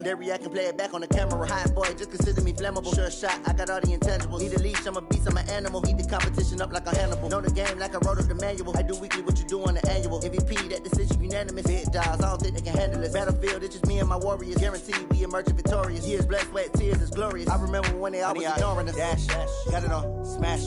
They react and play it back on the camera. Hot boy, just consider me flammable. Sure shot, I got all the intangibles. Need a leash, I'm a beast, I'm an animal. Eat the competition up like a Hannibal. Know the game like I wrote up the manual. I do weekly what you do on the annual. MVP, that decision unanimous. Big dogs, I don't think they can handle it. Battlefield, it's just me and my warriors. Guaranteed we emerging victorious. Years, blood, sweat, tears, it's glorious. I remember when they always ignoring us. Dash, got it on, smash,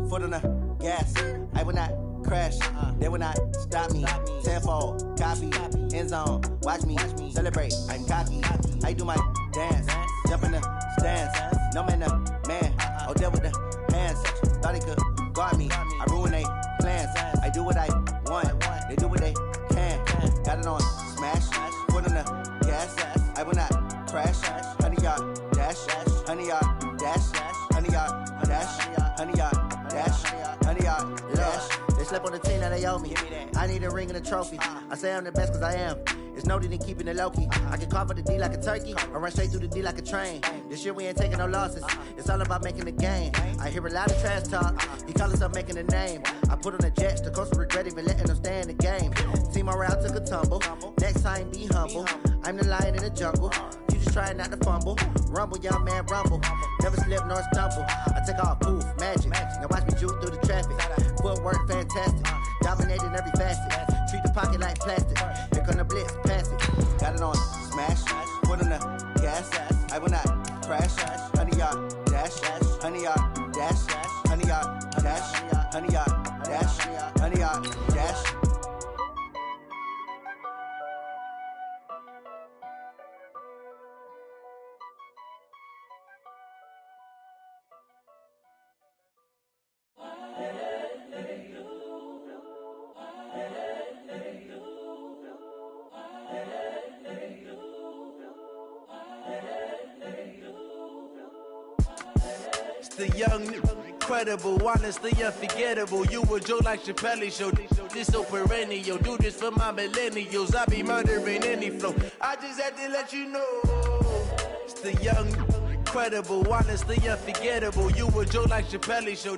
foot on the gas. I will not crash, they will not stop me. Tenfold, copy, end zone, watch me celebrate. I'm cocky, I do my dance, jump in the stands. No man, the man, oh, there with the hands. Thought he could guard me, I ruin they plans. I do what I want, they do what they can. Got it on smash, foot on the gas. I will not crash, 100-yard dash, 100-yard dash, 100-yard dash, 100-yard dash, 100-yard dash. They slept on the team, now they owe me. I need a ring and a trophy. I say I'm the best cause I am. It's no need in keeping it low-key. I can carve up the D like a turkey, or run straight through the D like a train. This year we ain't taking no losses. It's all about making the game. I hear a lot of trash talk. He call himself making a name. I put on the jets, the coach will regret even letting them stay in the game. Team around took a tumble. Next time be humble. I'm the lion in the jungle. You just trying not to fumble. Rumble, young man, rumble. Never slip nor stumble. I take off, poof, magic. Now watch me juke through the traffic. Footwork fantastic. Dominating every facet. Treat the pocket like plastic. Here come the blitz, pass it. Got it on smash. Foot on the gas. I will not crash. 100-yard dash. 100-yard dash. 100-yard dash. 100-yard dash. 100-yard dash. The young, incredible, honestly unforgettable. You a joke like Chappelle show. This so perennial. Do this for my millennials. I be murdering any flow. I just had to let you know. It's the young, incredible, honestly unforgettable. You a joke like Chappelle show.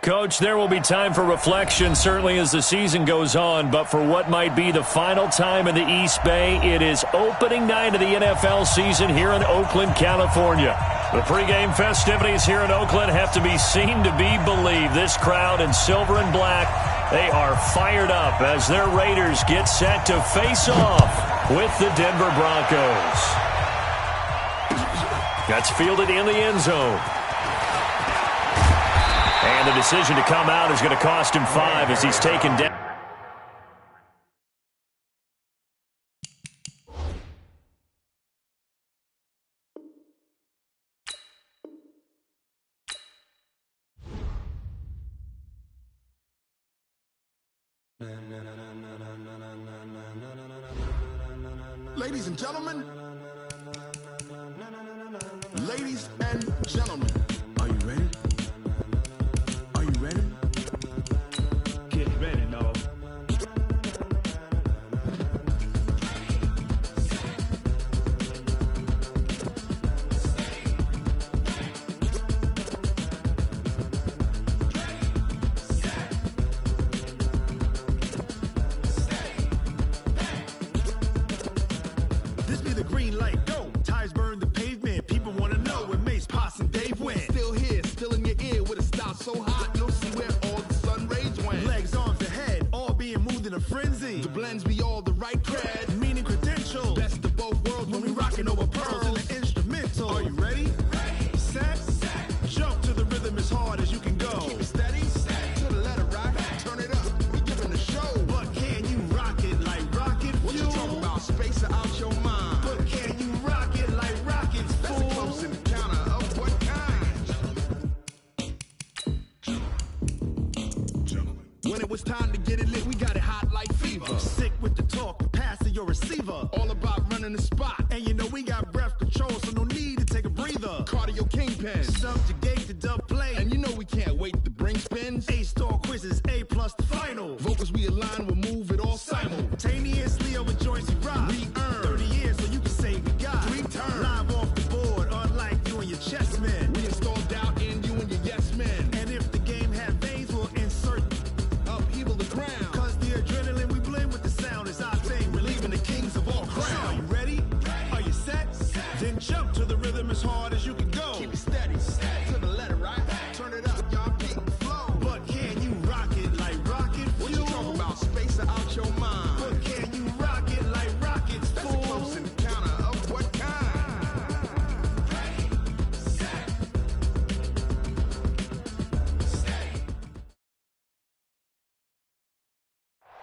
Coach, there will be time for reflection, certainly as the season goes on, but for what might be the final time in the East Bay, it is opening night of the NFL season here in Oakland, California. The pregame festivities here in Oakland have to be seen to be believed. This crowd in silver and black, they are fired up as their Raiders get set to face off with the Denver Broncos. That's fielded in the end zone. And the decision to come out is going to cost him 5 as he's taken down. Ladies and gentlemen, ladies and gentlemen, are you ready? Are you ready? Get ready, no. This be the green light, go. Tires burn the pavement. People want to know when Mace, Potts, and Dave went. Still here, still in your ear with a style so hot, you'll see where all the sun rays went. Legs, arms, and head, all being moved in a frenzy. The blends be all the right cred, meaning credentials. Best of both worlds when we rocking over pearls in the instrumental. Are you ready? Set, jump to the rhythm as hard as you can go. Keep it steady, to the letter rock, turn it up, we giving the show. But can you rock it like rocket fuel? What you talking about, space out your mind? But can you rock it like rockets, fool? That's a close encounter of what kind? When it was time to get it lit, we got it hot like fever. Sick with the talk, pass to your receiver. All about running the spot. And you know we got breath control, so no need to take a breather. Cardio kingpin, subjugate the dub play. And you know we can't wait to bring spins. A-star quizzes, A+ the final. Vocals we align, we'll move it all simultaneously over joints we rock. We earn 30 years, so you can say we got 3 turns. Live off the board, unlike you and your chess men. We install doubt in you and your yes men. And if the game had veins, we'll insert upheaval the crown. Cause the adrenaline we blend with the sound is our thing, relieving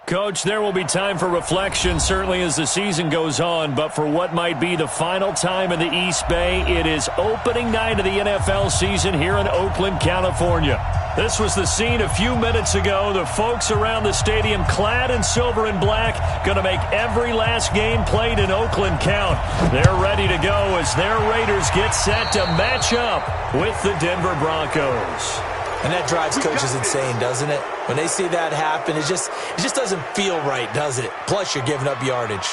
Coach, there will be time for reflection, certainly as the season goes on, but for what might be the final time in the East Bay, it is opening night of the NFL season here in Oakland, California. This was the scene a few minutes ago. The folks around the stadium clad in silver and black going to make every last game played in Oakland count. They're ready to go as their Raiders get set to match up with the Denver Broncos. And that drives coaches insane, doesn't it? When they see that happen, it just doesn't feel right, does it? Plus, you're giving up yardage.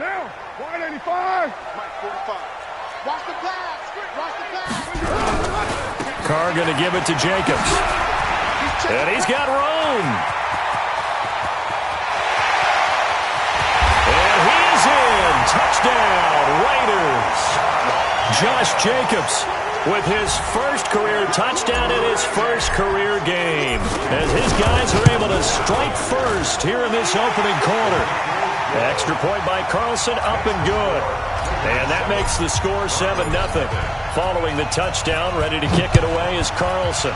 Now, wide 85. Mike 45. Watch the pass. Watch the pass. Carr going to give it to Jacobs. And he's got room. And he is in. Touchdown, Raiders. Josh Jacobs with his first career touchdown in his first career game as his guys are able to strike first here in this opening quarter. Extra point by Carlson, up and good. And that makes the score 7-0. Following the touchdown, ready to kick it away is Carlson.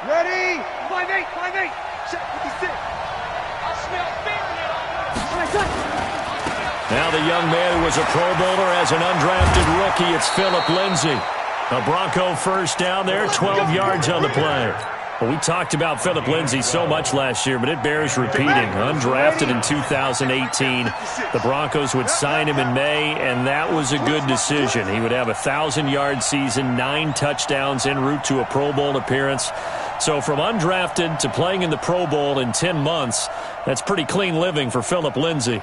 Ready? 5-8, 5-8. Check 56. I smell fear in it already. Now the young man who was a Pro Bowler as an undrafted rookie, it's Phillip Lindsay. A Bronco first down there, 12 yards on the play. Well, we talked about Phillip Lindsay so much last year, but it bears repeating. Undrafted in 2018, the Broncos would sign him in May, and that was a good decision. He would have a 1,000-yard season, 9 touchdowns en route to a Pro Bowl appearance. So from undrafted to playing in the Pro Bowl in 10 months, that's pretty clean living for Phillip Lindsay.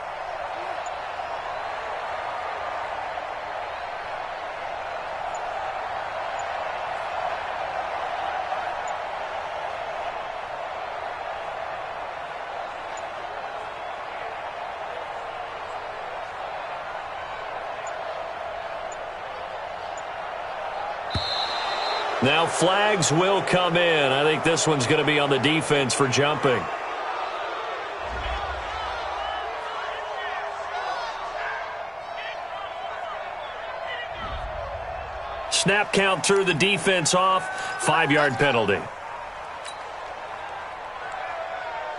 Now flags will come in. I think this one's going to be on the defense for jumping. Snap count through the defense off. 5-yard penalty.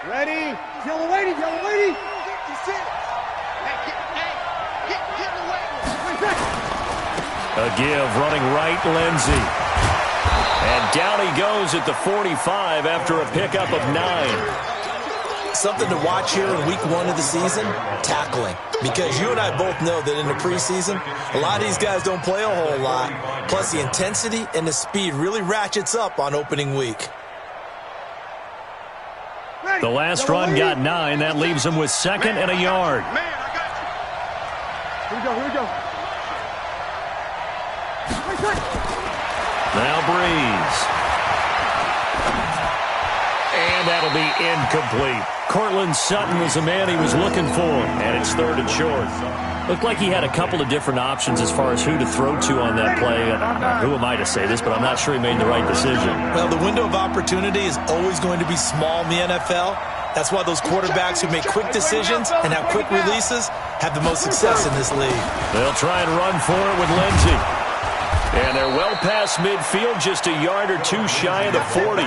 Ready? Yellow lady, yellow lady. 56. Get away. A give running right, Lindsay. And down he goes at the 45 after a pickup of 9. Something to watch here in week 1 of the season, tackling. Because you and I both know that in the preseason, a lot of these guys don't play a whole lot. Plus the intensity and the speed really ratchets up on opening week. The last run got 9. That leaves him with 2nd and a yard. Man, I got you. Here we go. Now Breeze. And that'll be incomplete. Cortland Sutton was the man he was looking for, and it's 3rd and short. Looked like he had a couple of different options as far as who to throw to on that play. Who am I to say this, but I'm not sure he made the right decision. Well, the window of opportunity is always going to be small in the NFL. That's why those quarterbacks who make quick decisions and have quick releases have the most success in this league. They'll try and run for it with Lindsay. And they're well past midfield, just a yard or 2 shy of the 40.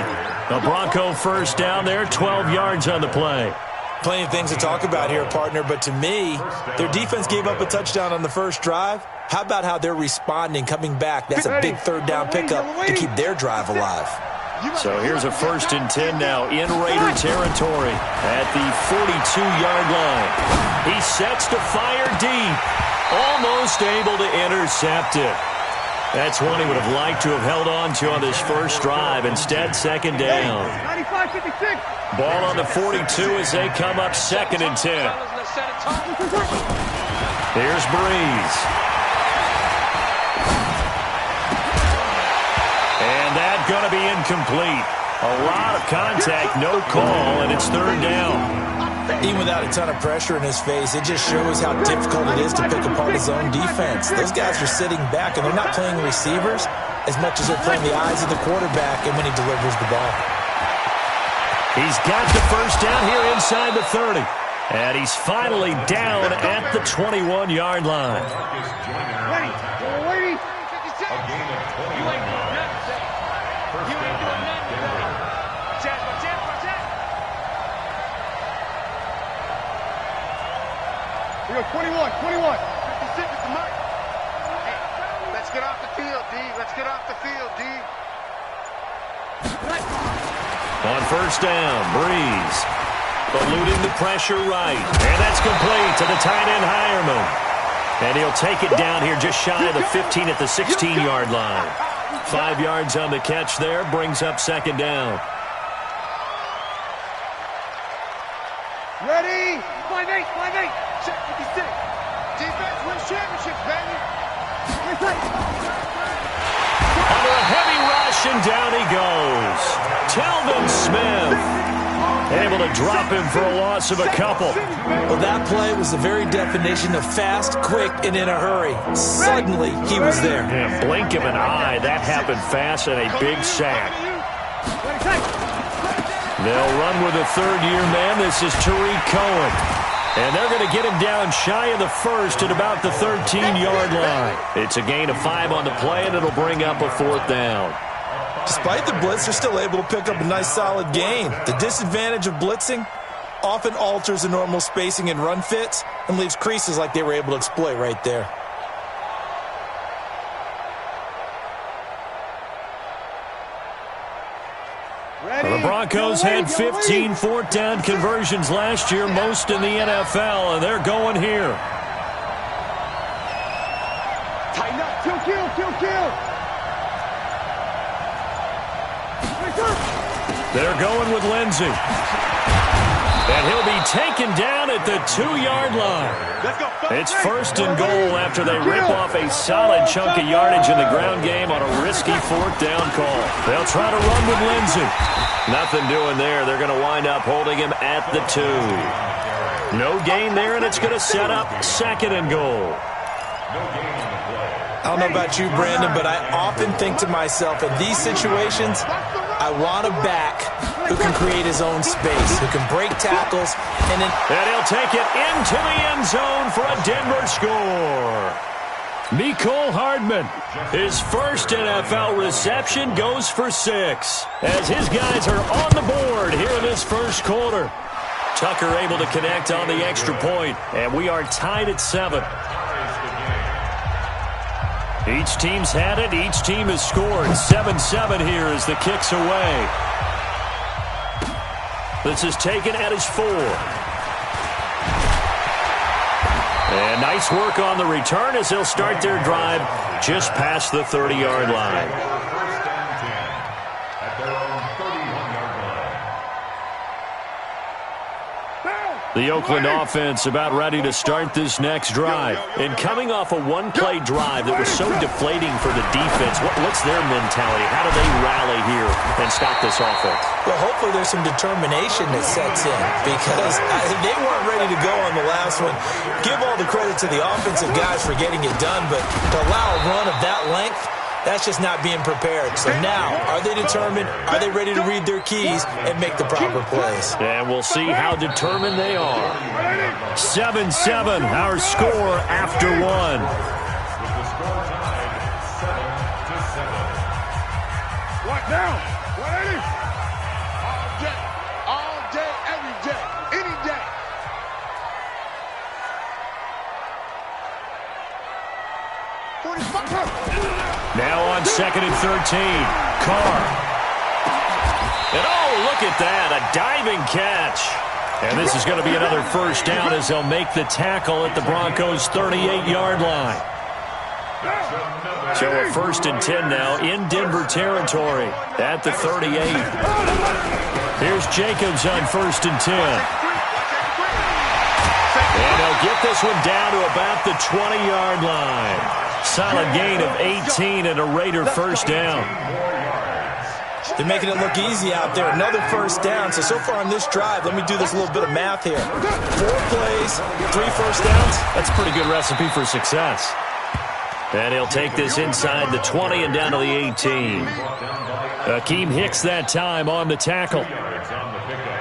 The Bronco first down there, 12 yards on the play. Plenty of things to talk about here, partner, but to me, their defense gave up a touchdown on the first drive. How about how they're responding, coming back? That's a big 3rd down pickup to keep their drive alive. So here's a 1st and 10 now in Raider territory at the 42-yard line. He sets to fire deep, almost able to intercept it. That's one he would have liked to have held on to on this first drive. Instead, 2nd down. 95-56. Ball on the 42 as they come up 2nd and 10. Here's Breeze. And that's going to be incomplete. A lot of contact, no call, and it's third down. Even without a ton of pressure in his face, it just shows how difficult it is to pick apart his own defense. Those guys are sitting back, and they're not playing receivers as much as they're playing the eyes of the quarterback and when he delivers the ball. He's got the first down here inside the 30. And he's finally down at the 21-yard line. Ready. Ready. 56. You ain't doing nothing today. You ain't doing nothing today. Watch out. We go 21. 56 is the mark. Hey, let's get off the field, D. Let's get off the field, D. On first down, Breeze. Eluding the pressure right. And that's complete to the tight end, Hireman. And he'll take it down here just shy of the 15 at the 16-yard line. 5 yards on the catch there, brings up second down. Ready? 5-8. Check 56. Defense wins championships, baby. Under a heavy rush, and down he goes. Telvin Smith. Able to drop him for a loss of a couple. Well, that play was the very definition of fast, quick, and in a hurry. Suddenly, he was there. Yeah, blink of an eye. That happened fast and a big sack. They'll run with a third-year man. This is Tariq Cohen. And they're going to get him down shy of the first at about the 13-yard line. It's a gain of 5 on the play, and it'll bring up a fourth down. Despite the blitz, they're still able to pick up a nice solid gain. The disadvantage of blitzing often alters the normal spacing and run fits and leaves creases like they were able to exploit right there. Well, the Broncos had 15 fourth down conversions last year, most in the NFL, and they're going here. Tighten up. Kill. They're going with Lindsey. And he'll be taken down at the 2-yard line. It's first and goal after they rip off a solid chunk of yardage in the ground game on a risky fourth down call. They'll try to run with Lindsey. Nothing doing there. They're going to wind up holding him at the 2. No gain there, and it's going to set up second and goal. I don't know about you, Brandon, but I often think to myself, in these situations, I want a back who can create his own space, who can break tackles, and he'll take it into the end zone for a Denver score. Mecole Hardman, his first NFL reception, goes for 6, as his guys are on the board here in this first quarter. Tucker able to connect on the extra point, and we are tied at 7. Each team's had it. Each team has scored. 7-7 here as the kick's away. This is taken at his 4. And nice work on the return as they'll start their drive just past the 30-yard line. The Oakland offense about ready to start this next drive. And coming off a one-play drive that was so deflating for the defense, what's their mentality? How do they rally here and stop this offense? Well, hopefully there's some determination that sets in, because they weren't ready to go on the last one. Give all the credit to the offensive guys for getting it done, but to allow a run of that length, that's just not being prepared. So now, are they determined? Are they ready to read their keys and make the proper plays? And we'll see how determined they are. 7-7, our score after 1. What now? 180. All day, every day, any day. Now on 2nd and 13, Carr. And oh, look at that, a diving catch. And this is going to be another first down as they'll make the tackle at the Broncos' 38-yard line. So a 1st and 10 now in Denver territory at the 38. Here's Jacobs on 1st and 10. And they'll get this one down to about the 20-yard line. Solid gain of 18 and a Raider first down. They're making it look easy out there. Another first down. So far on this drive, let me do this little bit of math here. 4 plays, 3 first downs. That's a pretty good recipe for success. And he'll take this inside the 20 and down to the 18. Akeem Hicks that time on the tackle.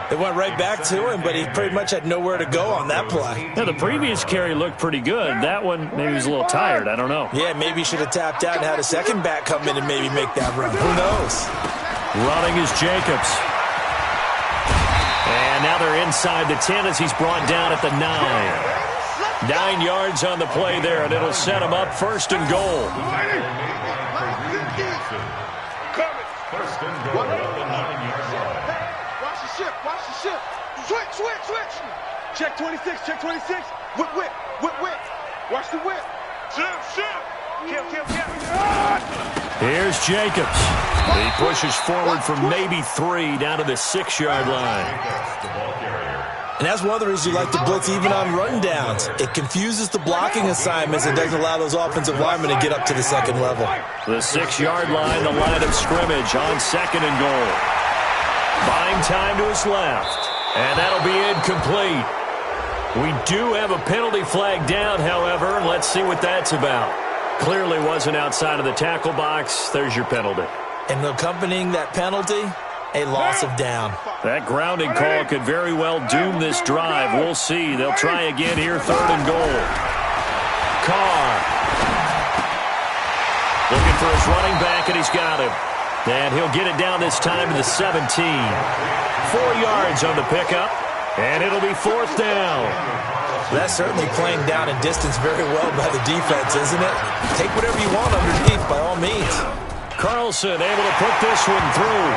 It went right back to him, but he pretty much had nowhere to go on that play. Now, the previous carry looked pretty good. That one, maybe he was a little tired. I don't know. Yeah, maybe he should have tapped out and had a second back come in and maybe make that run. Who knows? Running is Jacobs. And now they're inside the 10 as he's brought down at the 9. 9 yards on the play there, and it'll set him up first and goal. First and goal at the 9-yard line. Watch the ship, watch the ship. Switch, switch, switch. Check 26, check 26. Whip, whip, whip, whip. Watch the whip. Ship, ship. Kill, kill, kill. Here's Jacobs. He pushes forward for maybe 3 down to the 6-yard line. And that's one of the reasons you like to blitz even on rundowns. It confuses the blocking assignments and doesn't allow those offensive linemen to get up to the second level. The 6-yard line, the line of scrimmage on second and goal. Buying time to his left. And that'll be incomplete. We do have a penalty flag down, however, and let's see what that's about. Clearly wasn't outside of the tackle box. There's your penalty. And accompanying that penalty, a loss of down. That grounding call could very well doom this drive. We'll see. They'll try again here, third and goal. Carr. Looking for his running back, and he's got him. And he'll get it down this time to the 17. 4 yards on the pickup, and it'll be fourth down. That's certainly playing down and distance very well by the defense, isn't it? Take whatever you want underneath, by all means. Carlson able to put this one through.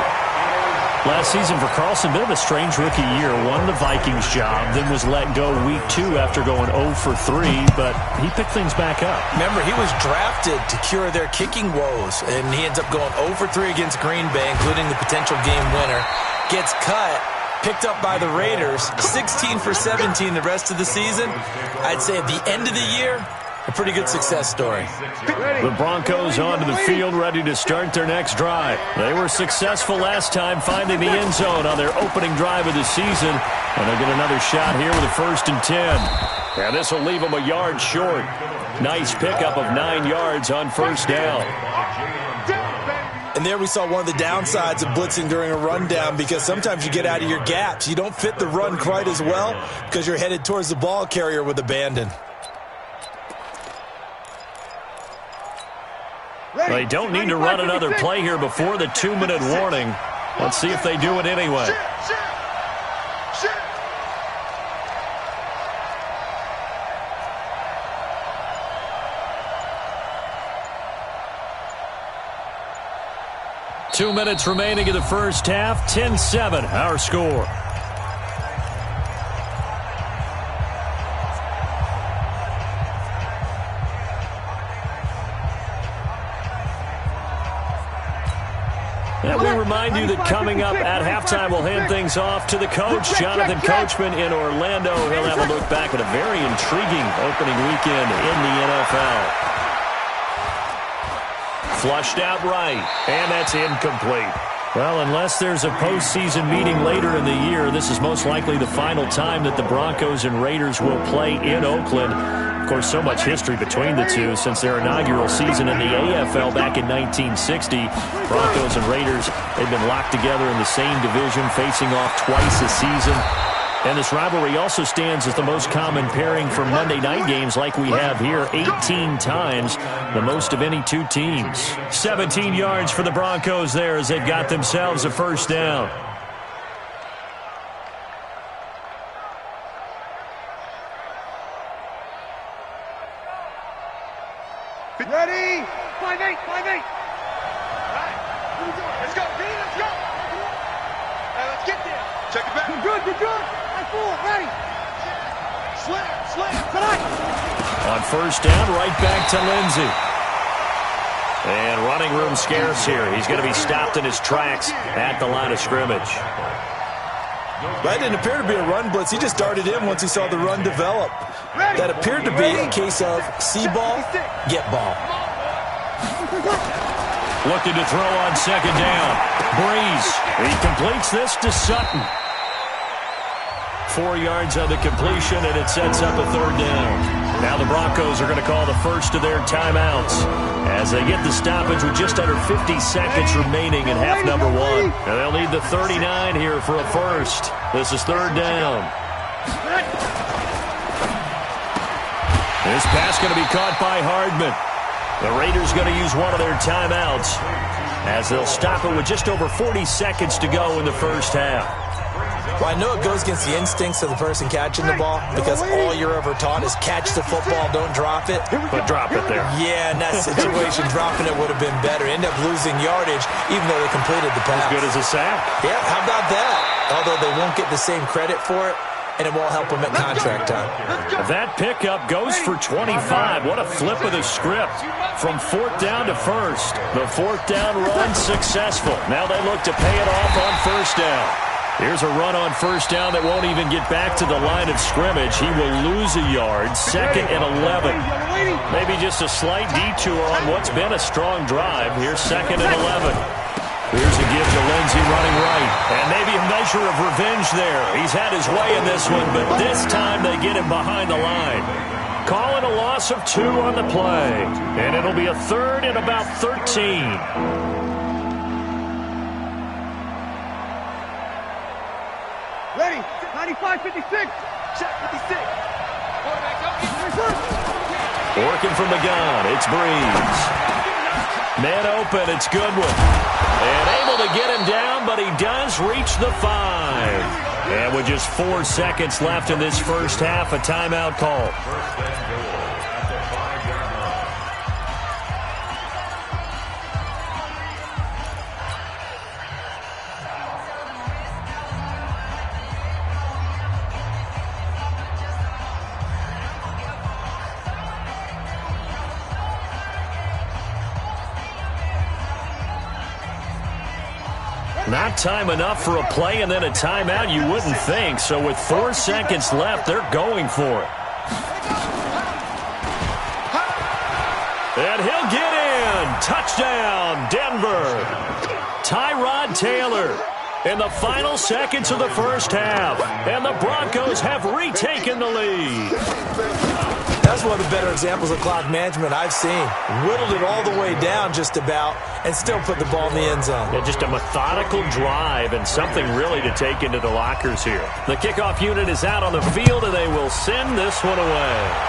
Last season for Carlson, bit of a strange rookie year. Won the Vikings job, then was let go week 2 after going 0 for 3, but he picked things back up. Remember, he was drafted to cure their kicking woes, and he ends up going 0 for 3 against Green Bay, including the potential game winner. Gets cut, picked up by the Raiders, 16 for 17 the rest of the season. I'd say at the end of the year, a pretty good success story. The Broncos onto the field, ready to start their next drive. They were successful last time finding the end zone on their opening drive of the season, and they'll get another shot here with a 1st and 10. And this will leave them a yard short. Nice pickup of 9 yards on first down. And there we saw one of the downsides of blitzing during a rundown, because sometimes you get out of your gaps. You don't fit the run quite as well because you're headed towards the ball carrier with abandon. They don't need to run another play here before the 2-minute warning. Let's see if they do it anyway. Ship. 2 minutes remaining in the first half. 10-7, our score. And we remind you that coming up at halftime, we'll hand things off to the coach, Jonathan Coachman in Orlando. He'll have a look back at a very intriguing opening weekend in the NFL. Flushed out right, and that's incomplete. Well, unless there's a postseason meeting later in the year, this is most likely the final time that the Broncos and Raiders will play in Oakland. Of course, so much history between the two since their inaugural season in the AFL back in 1960. Broncos and Raiders, they've been locked together in the same division, facing off twice a season. And this rivalry also stands as the most common pairing for Monday night games like we have here, 18 times, the most of any two teams. 17 yards for the Broncos there as they've got themselves a first down. Ready? 5-8, 5-8. Let's go, D, let's go. Let's get there. Check it back. Good, good, good. Ready. Slam. On first down, right back to Lindsey. And running room scarce here. He's going to be stopped in his tracks at the line of scrimmage. That didn't appear to be a run blitz. He just darted in once he saw the run develop. That appeared to be a case of see ball, get ball. looking to throw on second down. Breeze, he completes this to Sutton. 4 yards on the completion, and it sets up a third down. Now the Broncos are going to call the first of their timeouts as they get the stoppage with just under 50 seconds remaining in half number one. And they'll need the 39 here for a first. This is third down. This pass going to be caught by Hardman. The Raiders going to use one of their timeouts as they'll stop it with just over 40 seconds to go in the first half. Well, I know it goes against the instincts of the person catching the ball because all you're ever taught is catch the football, don't drop it. But drop it there. Yeah, in that situation, dropping it would have been better. End up losing yardage even though they completed the pass. As good as a sack. Yeah, how about that? Although they won't get the same credit for it, and it won't help them at contract time. That pickup goes for 25. What a flip of the script from fourth down to first. The fourth down run successful. Now they look to pay it off on first down. Here's a run on first down that won't even get back to the line of scrimmage. He will lose a yard. Second and 11. Maybe just a slight detour on what's been a strong drive. Here's second and 11. Here's a give to Lindsey running right. And maybe a measure of revenge there. He's had his way in this one, but this time they get him behind the line. Calling a loss of 2 on the play. And it'll be a third and about 13. Ready, 95, 56. Check 56. Working from the gun, it's Breeze. Man open, it's Goodwin. And able to get him down, but he does reach the 5. And with just 4 seconds left in this first half, a timeout call. Not time enough for a play and then a timeout, you wouldn't think. So with 4 seconds left, they're going for it. And he'll get in. Touchdown, Denver. Tyrod Taylor in the final seconds of the first half. And the Broncos have retaken the lead. That's one of the better examples of clock management I've seen. Whittled it all the way down just about and still put the ball in the end zone. Yeah, just a methodical drive and something really to take into the lockers here. The kickoff unit is out on the field, and they will send this one away.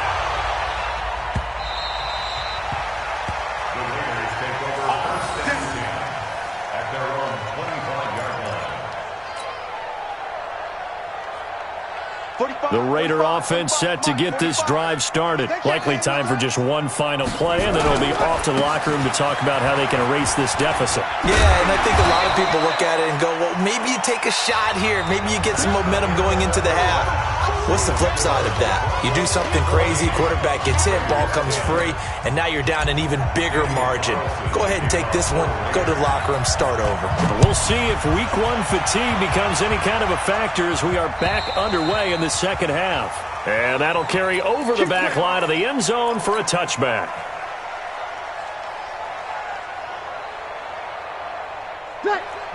The Raider offense set to get this drive started. Likely time for just one final play, and then it'll be off to the locker room to talk about how they can erase this deficit. Yeah, and I think a lot of people look at it and go, well, maybe you take a shot here. Maybe you get some momentum going into the half. What's the flip side of that? You do something crazy, quarterback gets hit, ball comes free, and now you're down an even bigger margin. Go ahead and take this one, go to the locker room, start over. We'll see if week one fatigue becomes any kind of a factor as we are back underway in the second half. And that'll carry over the back line of the end zone for a touchback.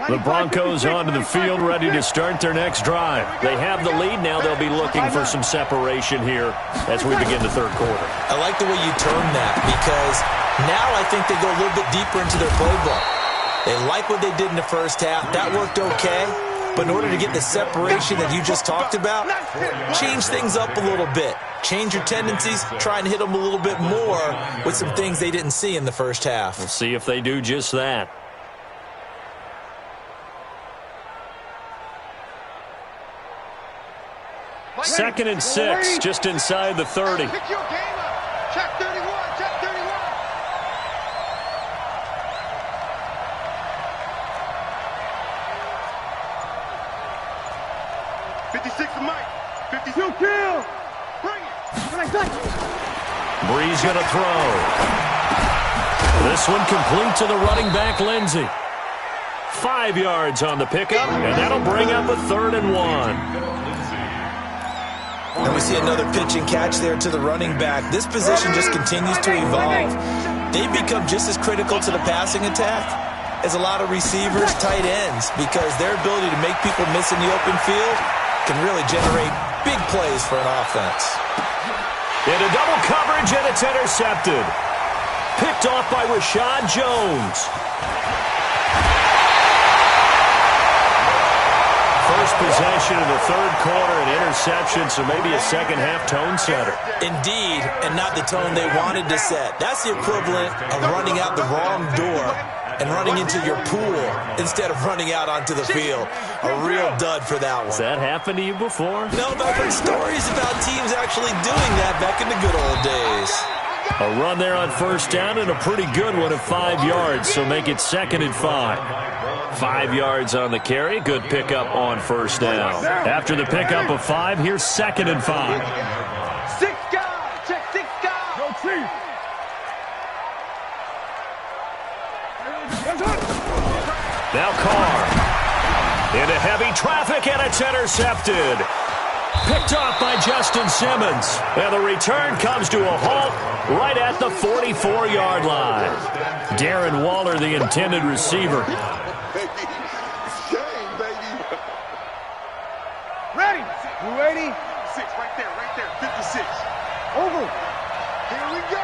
The Broncos onto the field, ready to start their next drive. They have the lead. Now they'll be looking for some separation here as we begin the third quarter. I like the way you term that because now I think they go a little bit deeper into their playbook. They like what they did in the first half. That worked okay. But in order to get the separation that you just talked about, change things up a little bit. Change your tendencies, try and hit them a little bit more with some things they didn't see in the first half. We'll see if they do just that. Second and 6, just inside the 30. Pick your game up. Check 31, check 31. 56 to Mike. 52 kill. Bring it. Breeze going to throw. This one complete to the running back, Lindsey. 5 yards on the pickup, and that'll bring up a 3rd and 1. And we see another pitch and catch there to the running back. This position just continues to evolve. they become just as critical to the passing attack as a lot of receivers, tight ends, because their ability to make people miss in the open field can really generate big plays for an offense. Into double coverage, and it's intercepted. Picked off by Rashad Jones. First possession of the third quarter, an interception, so maybe a second-half tone setter. Indeed, and not the tone they wanted to set. That's the equivalent of running out the wrong door and running into your pool instead of running out onto the field. A real dud for that one. Has that happened to you before? No, but I've heard stories about teams actually doing that back in the good old days. A run there on first down and a pretty good one of 5 yards, so make it 2nd and 5. 5 yards on the carry. Good pickup on first down. After the pickup of 5, here's 2nd and 5. 6 guys. Check 6 guys. Go Chief. Now Carr. Into heavy traffic, and it's intercepted. Picked off by Justin Simmons. And the return comes to a halt right at the 44-yard line. Darren Waller, the intended receiver. Ready. You ready? 6 right there, 56. Over. Here we go.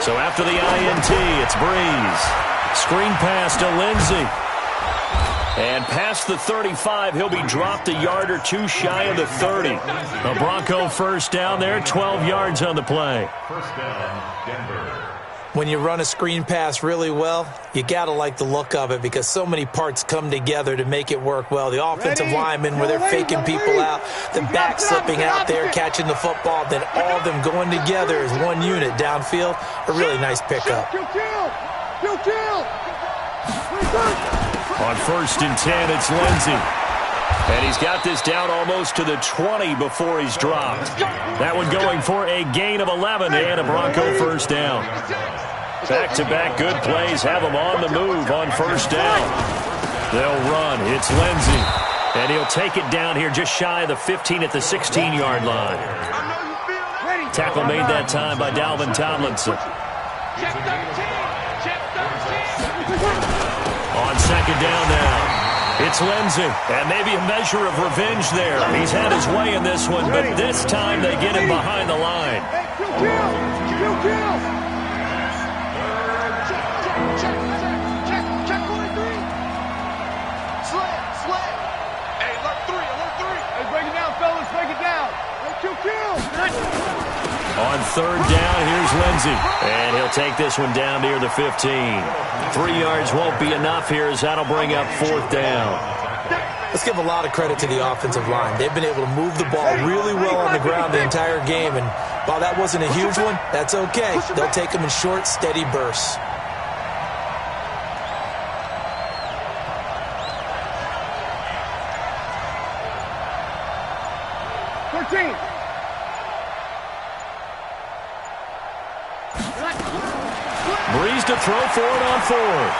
So after the INT, it's Breeze. Screen pass to Lindsey. And past the 35, he'll be dropped a yard or two shy of the 30. A Bronco first down there, 12 yards on the play. First down, Denver. When you run a screen pass really well, you got to like the look of it because so many parts come together to make it work well. The offensive linemen, where they're faking people out, the back slipping out there, catching the football, then all of them going together as one unit downfield. A really nice pickup. On 1st and 10, it's Lindsey. And he's got this down almost to the 20 before he's dropped. That one going for a gain of 11 and a Bronco first down. Back-to-back good plays have him on the move on first down. They'll run. It's Lindsey. And he'll take it down here just shy of the 15 at the 16-yard line. Tackle made that time by Dalvin Tomlinson. On 2nd down now. It's Lindsey, and maybe a measure of revenge there. He's had his way in this one, but this time they get him behind the line. Hey, alert 3. Hey, break it down, fellas, break it down. On 3rd down, here's Lindsey, and he'll take this one down near the 15. 3 yards won't be enough here as that'll bring up 4th down. Let's give a lot of credit to the offensive line. They've been able to move the ball really well on the ground the entire game, and while that wasn't a huge one, that's okay. They'll take them in short, steady bursts. Breeze to throw for it on 4th.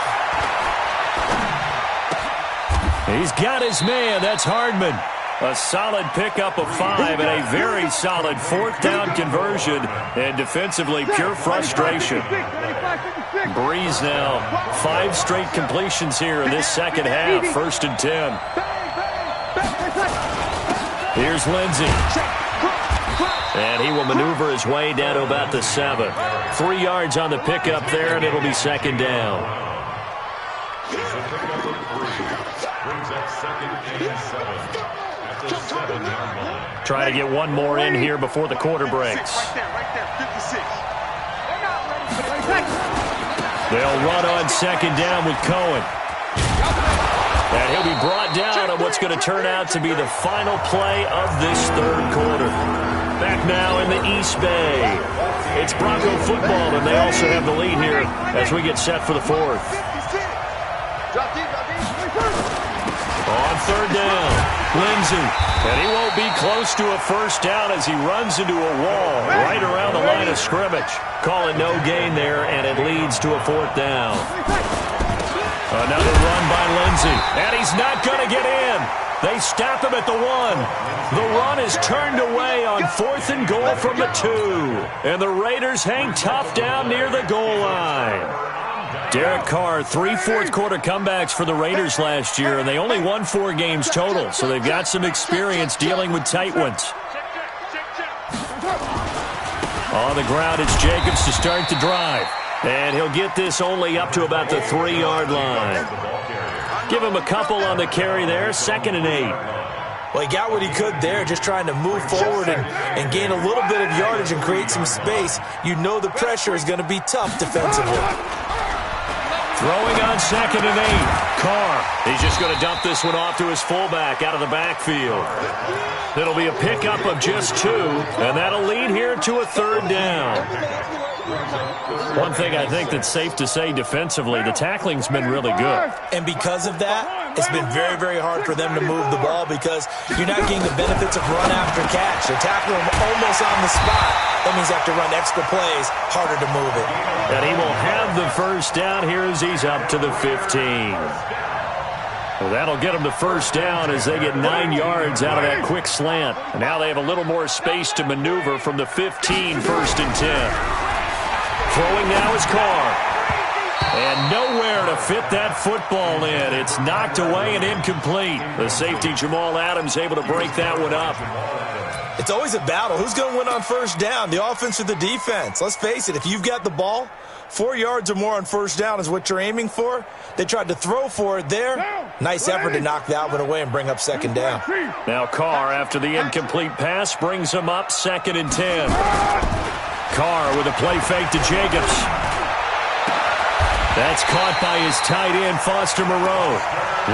He's got his man. That's Hardman. A solid pickup of 5 and a very solid 4th down conversion. And defensively, pure frustration. Breeze now 5 straight completions here in this second half. 1st and 10. Here's Lindsey. And he will maneuver his way down to about the 7. 3 yards on the pickup there, and it'll be 2nd down. Try to get one more in here before the quarter breaks. They'll run on 2nd down with Cohen. And he'll be brought down on what's going to turn out to be the final play of this 3rd quarter. Back now in the East Bay. It's Bronco football, and they also have the lead here as we get set for the 4th. On 3rd down, Lindsey. And he won't be close to a first down as he runs into a wall right around the line of scrimmage. Call it no gain there, and it leads to a 4th down. Another run by Lindsey, and he's not going to get in. They stop him at the 1. The run is turned away on 4th and goal from the 2. And the Raiders hang tough down near the goal line. Derek Carr, 3 fourth-quarter comebacks for the Raiders last year, and they only won 4 games total, so they've got some experience dealing with tight ones. On the ground, it's Jacobs to start the drive. And he'll get this only up to about the 3-yard line. Give him a couple on the carry there, 2nd and 8. Well, he got what he could there, just trying to move forward and gain a little bit of yardage and create some space. You know the pressure is going to be tough defensively. Throwing on 2nd and 8. Carr, he's just going to dump this one off to his fullback out of the backfield. It'll be a pickup of just 2, and that'll lead here to a 3rd down. One thing I think that's safe to say defensively, the tackling's been really good. And because of that, it's been very, very hard for them to move the ball because you're not getting the benefits of run after catch. They're tackling him almost on the spot. That means they have to run extra plays, harder to move it. And he will have the 1st down here as he's up to the 15. Well, that'll get them to 1st down as they get 9 yards out of that quick slant. And now they have a little more space to maneuver from the 15, 1st and 10. Throwing now is Carr. And nowhere to fit that football in. It's knocked away and incomplete. The safety, Jamal Adams, able to break that one up. It's always a battle. Who's going to win on 1st down, the offense or the defense? Let's face it, if you've got the ball, 4 yards or more on 1st down is what you're aiming for. They tried to throw for it there. Nice effort to knock that one away and bring up 2nd down. Now Carr, after the incomplete pass, brings him up 2nd and 10. Carr with a play fake to Jacobs. That's caught by his tight end, Foster Moreau.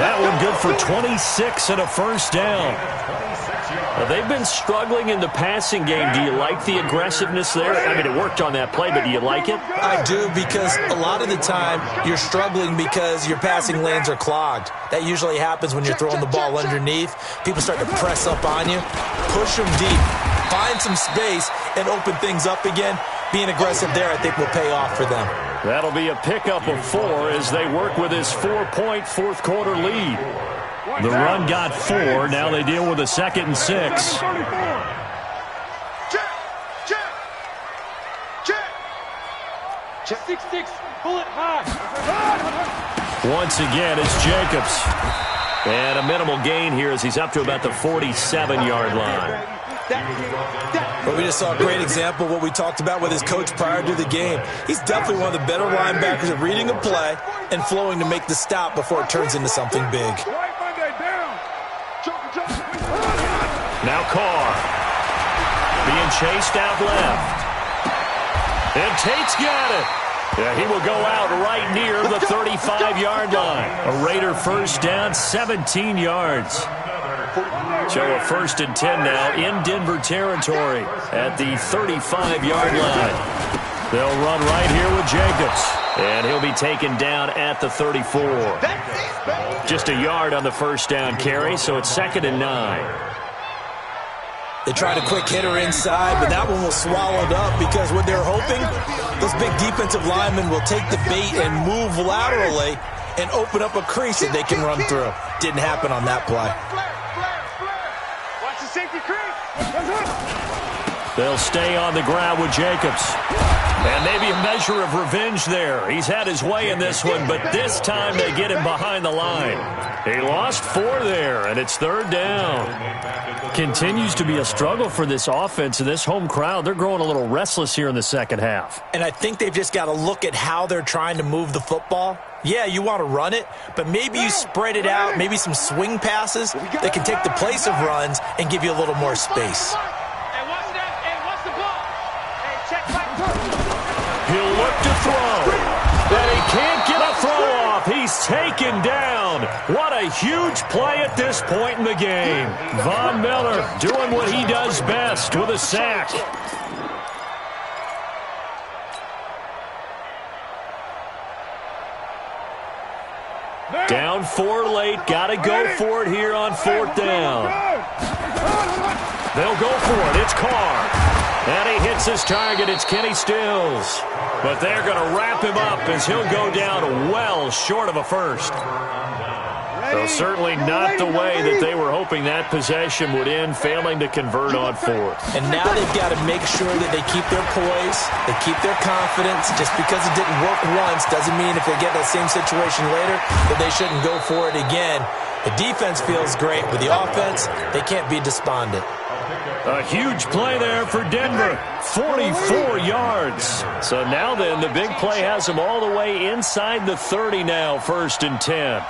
That one good for 26 and a 1st down. Well, they've been struggling in the passing game. Do you like the aggressiveness there? I mean, it worked on that play, but do you like it? I do, because a lot of the time you're struggling because your passing lanes are clogged. That usually happens when you're throwing the ball underneath. People start to press up on you. Push them deep. Find some space and open things up again. Being aggressive there, I think, will pay off for them. That'll be a pickup of 4 as they work with his 4-point 4th-quarter lead. The run got 4. Now they deal with a 2nd and 6. Check 6-6, pull it high. Once again, it's Jacobs. And a minimal gain here as he's up to about the 47-yard line. But we just saw a great example of what we talked about with his coach prior to the game. He's definitely one of the better linebackers at reading a play and flowing to make the stop before it turns into something big. Now Carr being chased out left. And Tate's got it. Yeah, he will go out right near the 35-yard line. A Raider 1st down, 17 yards. So a 1st and 10 now in Denver territory at the 35-yard line. They'll run right here with Jacobs. And he'll be taken down at the 34. Just a yard on the 1st down carry, so it's 2nd and 9. They tried a quick hitter inside, but that one was swallowed up because what they're hoping, those big defensive linemen will take the bait and move laterally and open up a crease that they can run through. Didn't happen on that play. Watch the safety crease. They'll stay on the ground with Jacobs. And maybe a measure of revenge there. He's had his way in this one, but this time they get him behind the line. He lost 4 there, and it's 3rd down. Continues to be a struggle for this offense and this home crowd. They're growing a little restless here in the 2nd half. And I think they've just got to look at how they're trying to move the football. Yeah, you want to run it, but maybe you spread it out, maybe some swing passes that can take the place of runs and give you a little more space. He'll look to throw. And he can't get a throw off. He's taken down. What a huge play at this point in the game. Von Miller doing what he does best with a sack. Down 4 late. Got to go for it here on 4th down. They'll go for it. It's Carr. And he hits his target. It's Kenny Stills. But they're going to wrap him up as he'll go down well short of a 1st. So certainly not the way that they were hoping that possession would end, failing to convert on fourth. And now they've got to make sure that they keep their poise, they keep their confidence. Just because it didn't work once doesn't mean if they get that same situation later that they shouldn't go for it again. The defense feels great. With the offense, they can't be despondent. A huge play there for Denver, 44 yards. So now then, the big play has them all the way inside the 30 now, 1st and 10.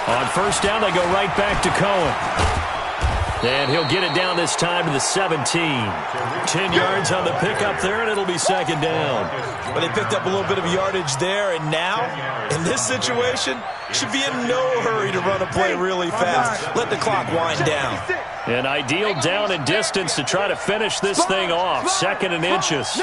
On first down, they go right back to Cohen. And he'll get it down this time to the 17. 10 yards on the pickup there, and it'll be 2nd down. But they picked up a little bit of yardage there, and now, in this situation, should be in no hurry to run a play really fast. Let the clock wind down. An ideal down and distance to try to finish this thing off. 2nd and inches.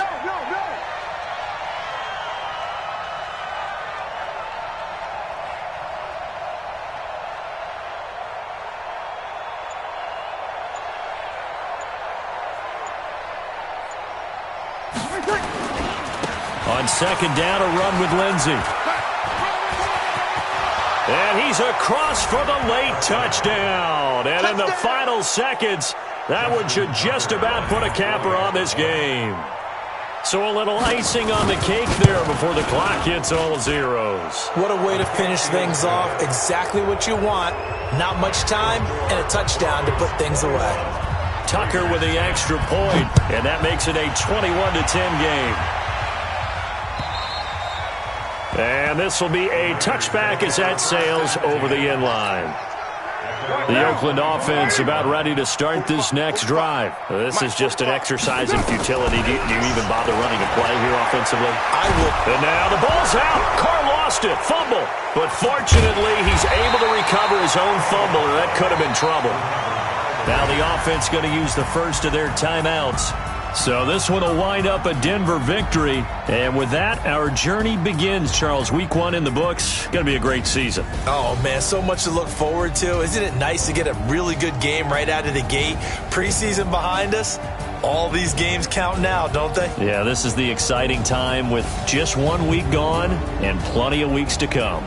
On 2nd down, a run with Lindsey. And he's across for the late touchdown. And in the final seconds, that one should just about put a capper on this game. So a little icing on the cake there before the clock hits all zeros. What a way to finish things off. Exactly what you want. Not much time and a touchdown to put things away. Tucker with the extra point, and that makes it a 21-10 game. And this will be a touchback as that sails over the end line. The Oakland offense about ready to start this next drive. This is just an exercise in futility. Do you even bother running a play here offensively? I would. And now the ball's out. Carr lost it. Fumble. But fortunately, he's able to recover his own fumble, or that could have been trouble. Now the offense going to use the first of their timeouts. So this one will wind up a Denver victory. And with that, our journey begins, Charles. Week 1 in the books. Going to be a great season. Oh, man, so much to look forward to. Isn't it nice to get a really good game right out of the gate? Preseason behind us. All these games count now, don't they? Yeah, this is the exciting time with just 1 week gone and plenty of weeks to come.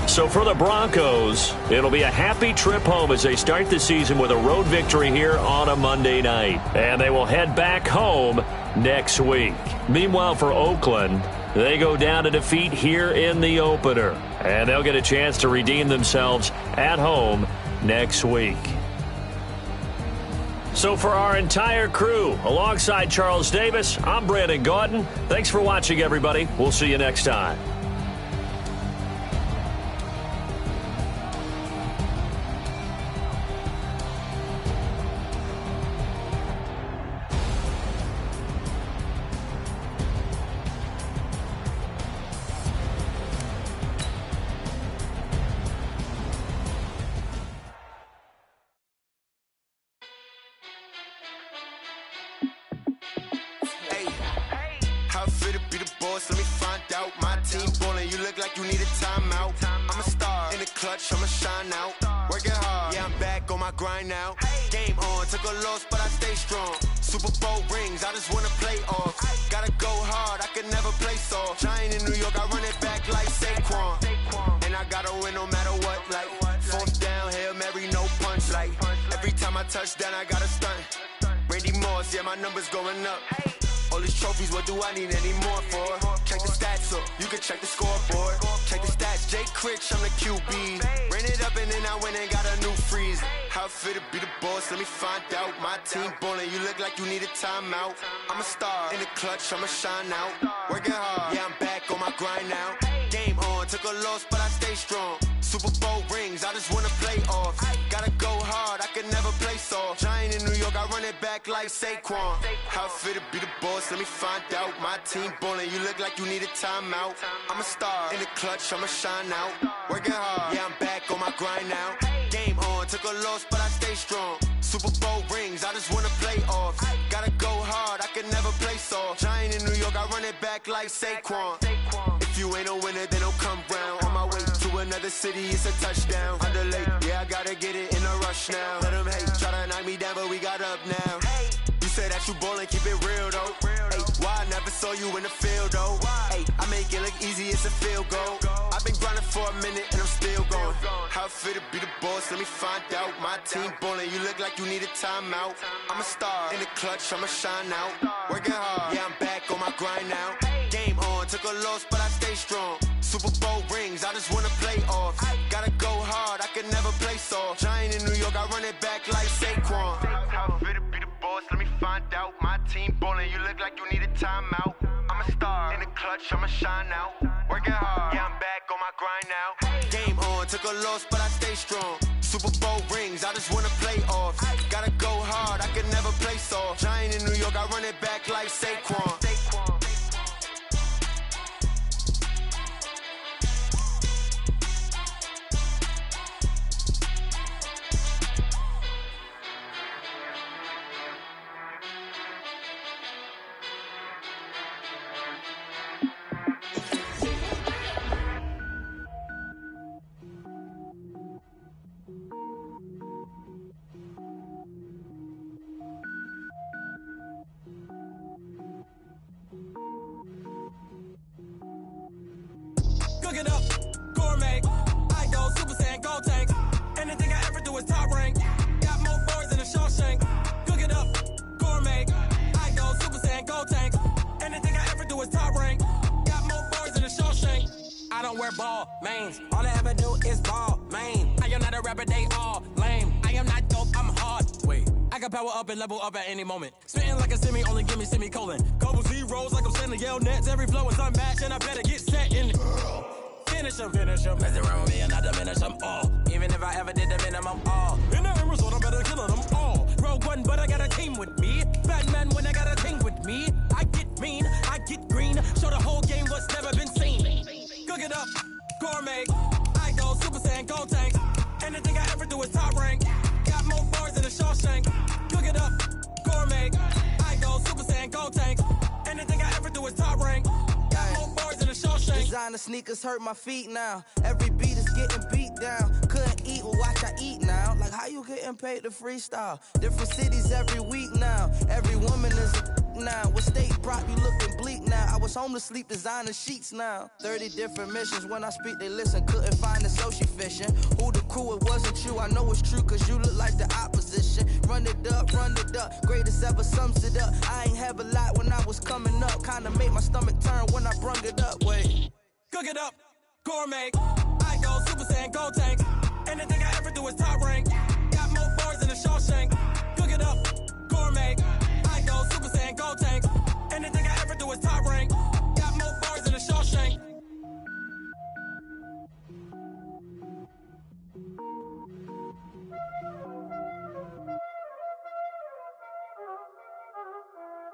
So for the Broncos, it'll be a happy trip home as they start the season with a road victory here on a Monday night. And they will head back home next week. Meanwhile, for Oakland, they go down to defeat here in the opener. And they'll get a chance to redeem themselves at home next week. So for our entire crew, alongside Charles Davis, I'm Brandon Gaudin. Thanks for watching, everybody. We'll see you next time. How fit to be the boss? Let me find out. My team ballin', you look like you need a timeout. I'm a star in the clutch, I'ma shine out. Working hard, yeah, I'm back on my grind now. Game on, took a loss, but I stay strong. Super Bowl rings, I just wanna play off. Gotta go hard, I can never play soft. Giant in New York, I run it back like Saquon. And I gotta win no matter what, like 4th down, Hail Mary, no punch. Like every time I touch down, I gotta stunt. Randy Moss, yeah, my numbers going up. All these trophies, what do I need any more for? Check the stats up, you can check the scoreboard. Check the stats, Jay Critch, I'm the QB. Ran it up and then I went and got a new freeze. How fit to be the boss, let me find out. My team ballin', you look like you need a timeout. I'm a star in the clutch, I'ma shine out. Working hard, yeah, I'm back on my grind now. Game on, took a loss, but I stay strong. Super Bowl rings, I just wanna play off. Gotta go hard, I can never play soft. Giant in New York, I run it back like Saquon. How fit to be the boss, let me find out. My team ballin', you look like you need a timeout. I'm a star in the clutch, I'ma shine out. Working hard, yeah, I'm back on my grind now. Game on, took a loss, but I stay strong. Super Bowl rings, I just wanna play off. Gotta go hard, I can never play soft. Giant in New York, I run it back like Saquon. If you ain't a winner, then don't come round. On my way to another city, it's a touchdown. Underlay, yeah, I gotta get it in a rush now. Let them hate, try to knock me down, but we got up now. You said that you ballin', keep it real though. Hey, why I never saw you in the field though? Hey, I make it look easy, it's a field goal. I've been grinding for a minute and I'm still going. How it feel to be the boss, let me find out. My team ballin', you look like you need a timeout. I'm a star, in the clutch, I'ma shine out. Working hard, yeah, I'm back on my grind now. Game on, took a loss, but I stay strong. Super Bowl rings, I just wanna play off. Gotta go hard, I can never play soft. Giant in New York, I run it back like Saquon. How it feel to be the boss, let me find out. My team ballin', you look like you need a timeout. I'm a star, in the clutch, I'ma shine out. Working hard, yeah, I'm back on my grind now. Game on, took a loss, but I stay strong. Super Bowl rings, I just wanna play off. Gotta go hard, I can never play soft. Giant in New York, I run it back like Saquon. Cook it up, gourmet. I go Super Saiyan, gold tank. Anything I ever do is top rank. Got more boards than a Shawshank. Cook it up, gourmet. I go Super Saiyan, gold tank. Anything I ever do is top rank. Got more boards than a Shawshank. I don't wear ball mains. All I ever do is ball main. I am not a rapper, they all lame. I am not dope, I'm hard. Wait, I can power up and level up at any moment. Spitting like a semi, only give me semicolon. Couple zeros like I'm sending yell nets. Every flow is unmatched and I better get set in. Finish him. Mess around with me and I diminish them all. Even if I ever did the minimum all. In the end result, I better kill them all. Rogue One, but I got a team with me. Batman when I got a team with me. I get mean, I get green. Show the whole game what's never been seen. Cook it up, gourmet. I go Super Saiyan, gold tank. Anything I ever do is top rank. Got more bars than a Shawshank. Cook it up, gourmet. I go Super Saiyan, gold tank. Anything I ever do is top rank. Got more bars than a Shawshank. Designer sneakers hurt my feet now. Every beat is getting beat down. Couldn't eat, well watch I eat now. Like how you getting paid to freestyle? Different cities every week now. Every woman is a now. What state brought you looking bleak now? I was homeless, sleep designer sheets now. 30 different missions. When I speak, they listen. Couldn't find the social fishing. Who the crew? It wasn't you. I know it's true, cause you look like the opposition. Run it up. Greatest ever sums it up. I ain't have a lot when I was coming up. Kinda made my stomach turn when I brung it up. Wait. Cook it up, gourmet. I go Super Saiyan, gold tank. Anything I ever do is top rank. Got more bars than a Shawshank. Cook it up, gourmet. I go Super Saiyan, gold tank. Anything I ever do is top rank. Got more bars than a Shawshank.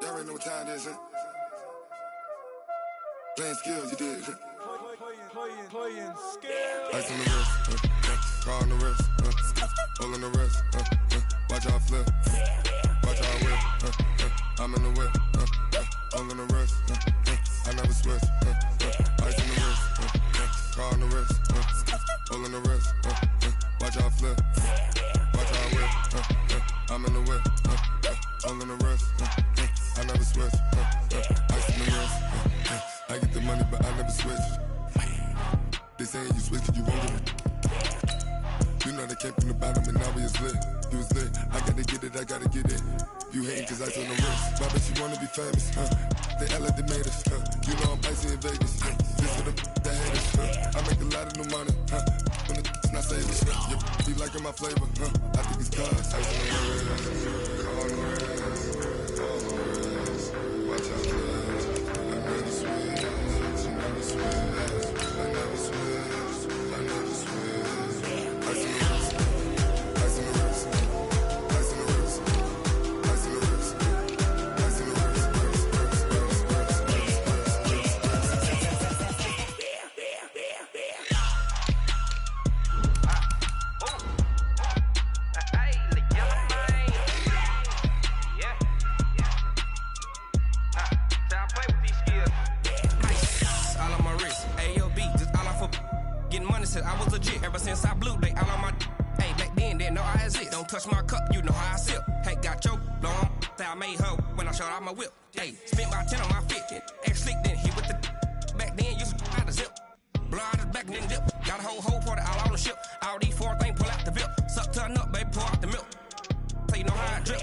Y'all already know what time it is, huh? Playing skills, you did. Playing skills. Ice on the wrist, car on the wrist, hole in the wrist, watch how I flip, watch how I whip, I'm in the whip, hole in the wrist, I never switch, ice on the wrist, car on the wrist, hole in the wrist, watch how I flip, watch how I whip, I'm in the whip, hole in the wrist, I never switch, ice on the wrist, I get the money but I never switch. They saying you switch cause you won't get it. You know they came from the bottom and now we is lit. You was lit, I gotta get it, I gotta get it. You hating cause ice on the wrist. Why bet you wanna be famous, They act like they made us, You know I'm icy in Vegas, This for the that hate us, I make a lot of new money, When it's not saving, You be liking my flavor, I think it's cause ice on the wrist, on the wrist, on the wrist. Watch out, I never switch, I never switch. I never switch, I never switch. Ice in the wrist, ice in the wrist, ice in the wrist, ice in the wrist, ice in the wrist, I was legit ever since I blew they all on my hey back then didn't know I exist. Don't touch my cup, you know how I sip. Hey, got choked, long that I made her when I showed out my whip. Hey, spent about 10 on my fit. Ex slick then hit with the back then used to out the zip. Blow out his back then dip. Got whole party all on the ship. All these four things pull out the VIP. Suck, turn up, baby, pour out the milk. So you know how I drip.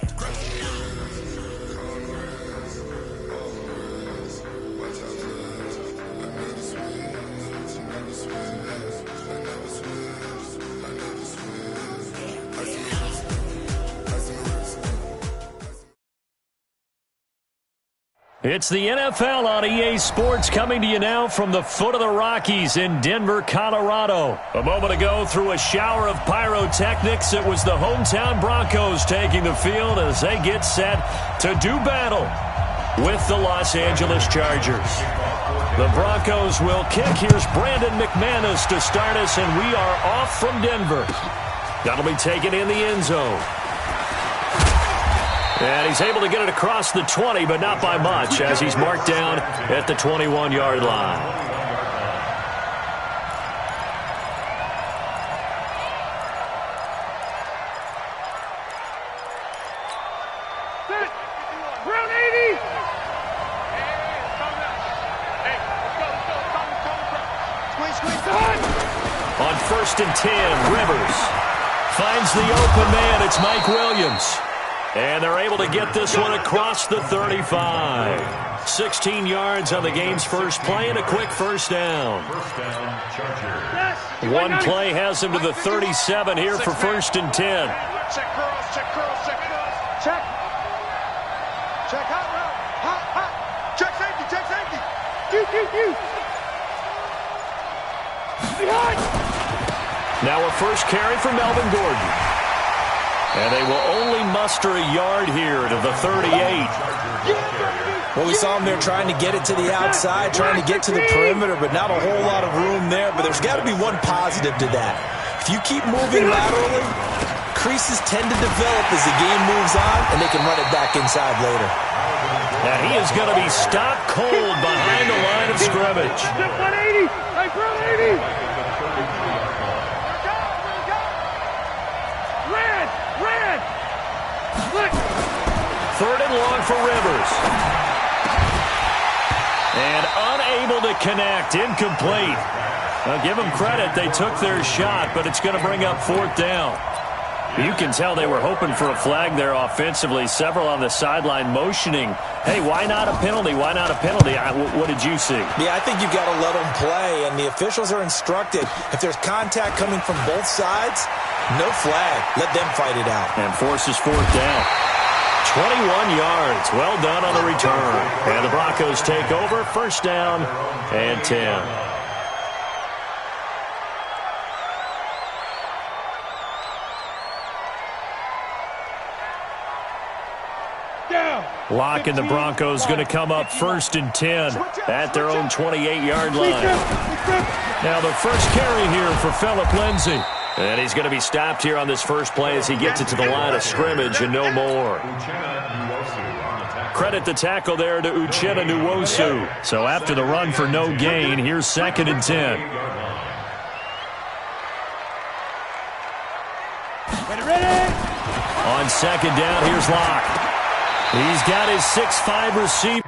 It's the NFL on EA Sports coming to you now from the foot of the Rockies in Denver, Colorado. A moment ago, through a shower of pyrotechnics, it was the hometown Broncos taking the field as they get set to do battle with the Los Angeles Chargers. The Broncos will kick. Here's Brandon McManus to start us, and we are off from Denver. That'll be taken in the end zone. And he's able to get it across the 20, but not by much, as he's marked down at the 21-yard line. Round 80! On 1st and 10, Rivers finds the open man. It's Mike Williams. And they're able to get this one across the 35. 16 yards on the game's first play and a quick first down. One play has him to the 37 here for 1st and 10. Check curls, check curls, check curls. Check. Check hot route. Hot, hot. Check safety, check safety. You. Behind. Now a first carry for Melvin Gordon. And they will only muster a yard here to the 38. Well, we saw him there trying to get it to the outside, trying to get to the perimeter, but not a whole lot of room there. But there's got to be one positive to that. If you keep moving laterally, creases tend to develop as the game moves on, and they can run it back inside later. And he is going to be stopped cold behind the line of scrimmage. 180. Hey, 180. Third and long for Rivers. And unable to connect. Incomplete. Now, give them credit. They took their shot, but it's going to bring up 4th down. You can tell they were hoping for a flag there offensively. Several on the sideline motioning, hey, why not a penalty? Why not a penalty? What did you see? Yeah, I think you've got to let them play, and the officials are instructed. If there's contact coming from both sides, no flag. Let them fight it out. And forces 4th down. 21 yards. Well done on the return. And the Broncos take over. 1st down and 10. Locke and the Broncos going to come up 1st and 10 at their own 28-yard line. Now the first carry here for Phillip Lindsay. And he's going to be stopped here on this first play as he gets it to the line of scrimmage and no more. Credit the tackle there to Uchenna Nwosu. So after the run for no gain, here's 2nd and 10. On 2nd down, here's Locke. He's got his 6'5" receiver.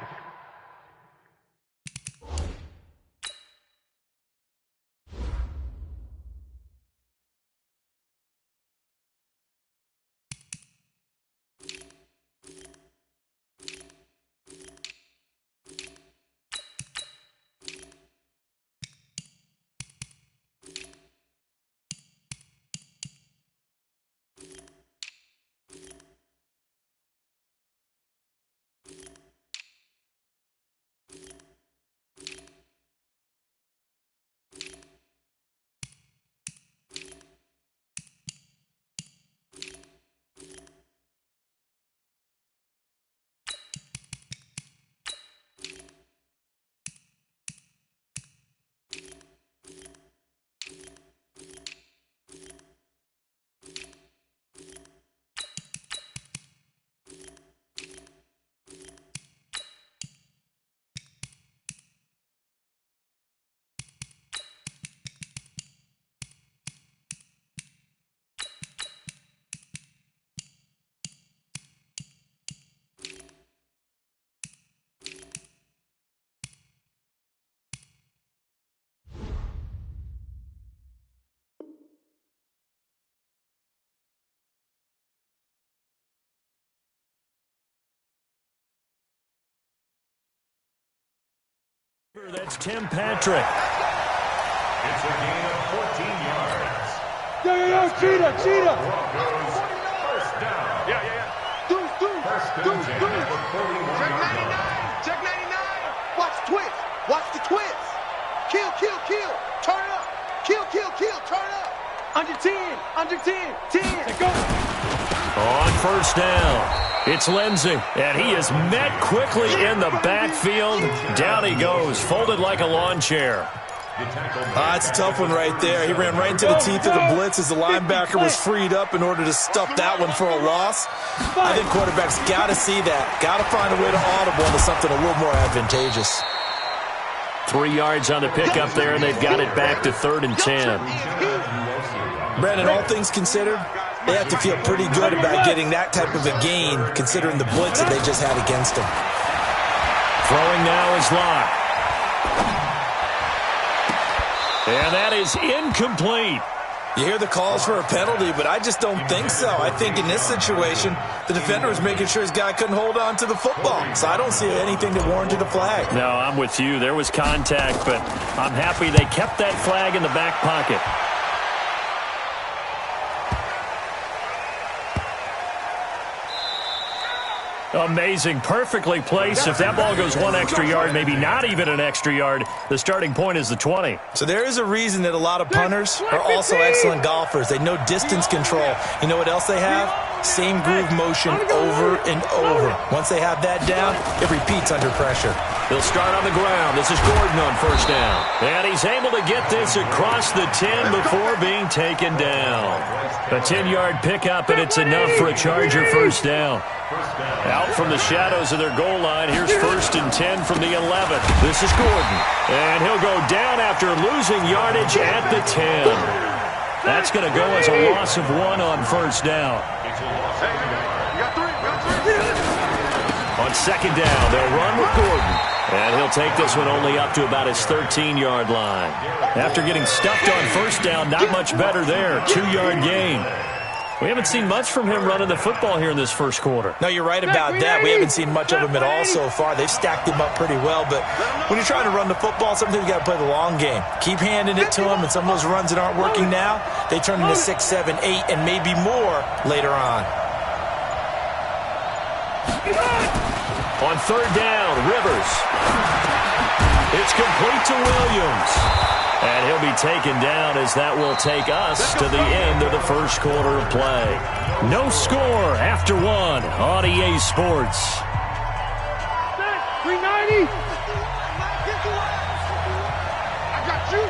That's Tim Patrick. It's a gain of 14 yards. Yo, cheetah. First down. Yeah. Deuce. Check 99. Watch the twist. Kill. Turn it up. Kill. Turn it up. Under 10. 10. Go. On first down, it's Lindsey, and he is met quickly in the backfield. Down he goes, folded like a lawn chair. It's a tough one right there. He ran right into the teeth of the blitz as the linebacker was freed up in order to stuff that one for a loss. I think quarterbacks got to see that. Got to find a way to audible to something a little more advantageous. 3 yards on the pickup there, and they've got it back to 3rd and 10. Brandon, all things considered, they have to feel pretty good about getting that type of a gain, considering the blitz that they just had against them. Throwing now is Locke. And that is incomplete. You hear the calls for a penalty, but I just don't think so. I think in this situation, the defender was making sure his guy couldn't hold on to the football. So I don't see anything that warranted a flag. No, I'm with you. There was contact, but I'm happy they kept that flag in the back pocket. Amazing. Perfectly placed. If that ball goes 1 extra yard, maybe not even an extra yard, the starting point is the 20. So there is a reason that a lot of punters are also excellent golfers. They know distance control. You know what else they have? Same groove motion over and over. Once they have that down, it repeats under pressure. He'll start on the ground. This is Gordon on first down. And he's able to get this across the 10 before being taken down. A 10-yard pickup, and it's enough for a Charger first down. Out from the shadows of their goal line, here's 1st and 10 from the 11. This is Gordon. And he'll go down after losing yardage at the 10. That's going to go as a loss of 1 on first down. On second down, they'll run with Gordon. And he'll take this one only up to about his 13-yard line. After getting stuffed on first down, not much better there. 2-yard gain. We haven't seen much from him running the football here in this first quarter. No, you're right about that. We haven't seen much of him at all so far. They've stacked him up pretty well. But when you're trying to run the football, sometimes you got to play the long game. Keep handing it to him, and some of those runs that aren't working now, they turn into 6, 7, 8, and maybe more later on. On third down, Rivers. It's complete to Williams. And he'll be taken down as that will take us to the end of the first quarter of play. No score after 1 on EA Sports. 390. I got you.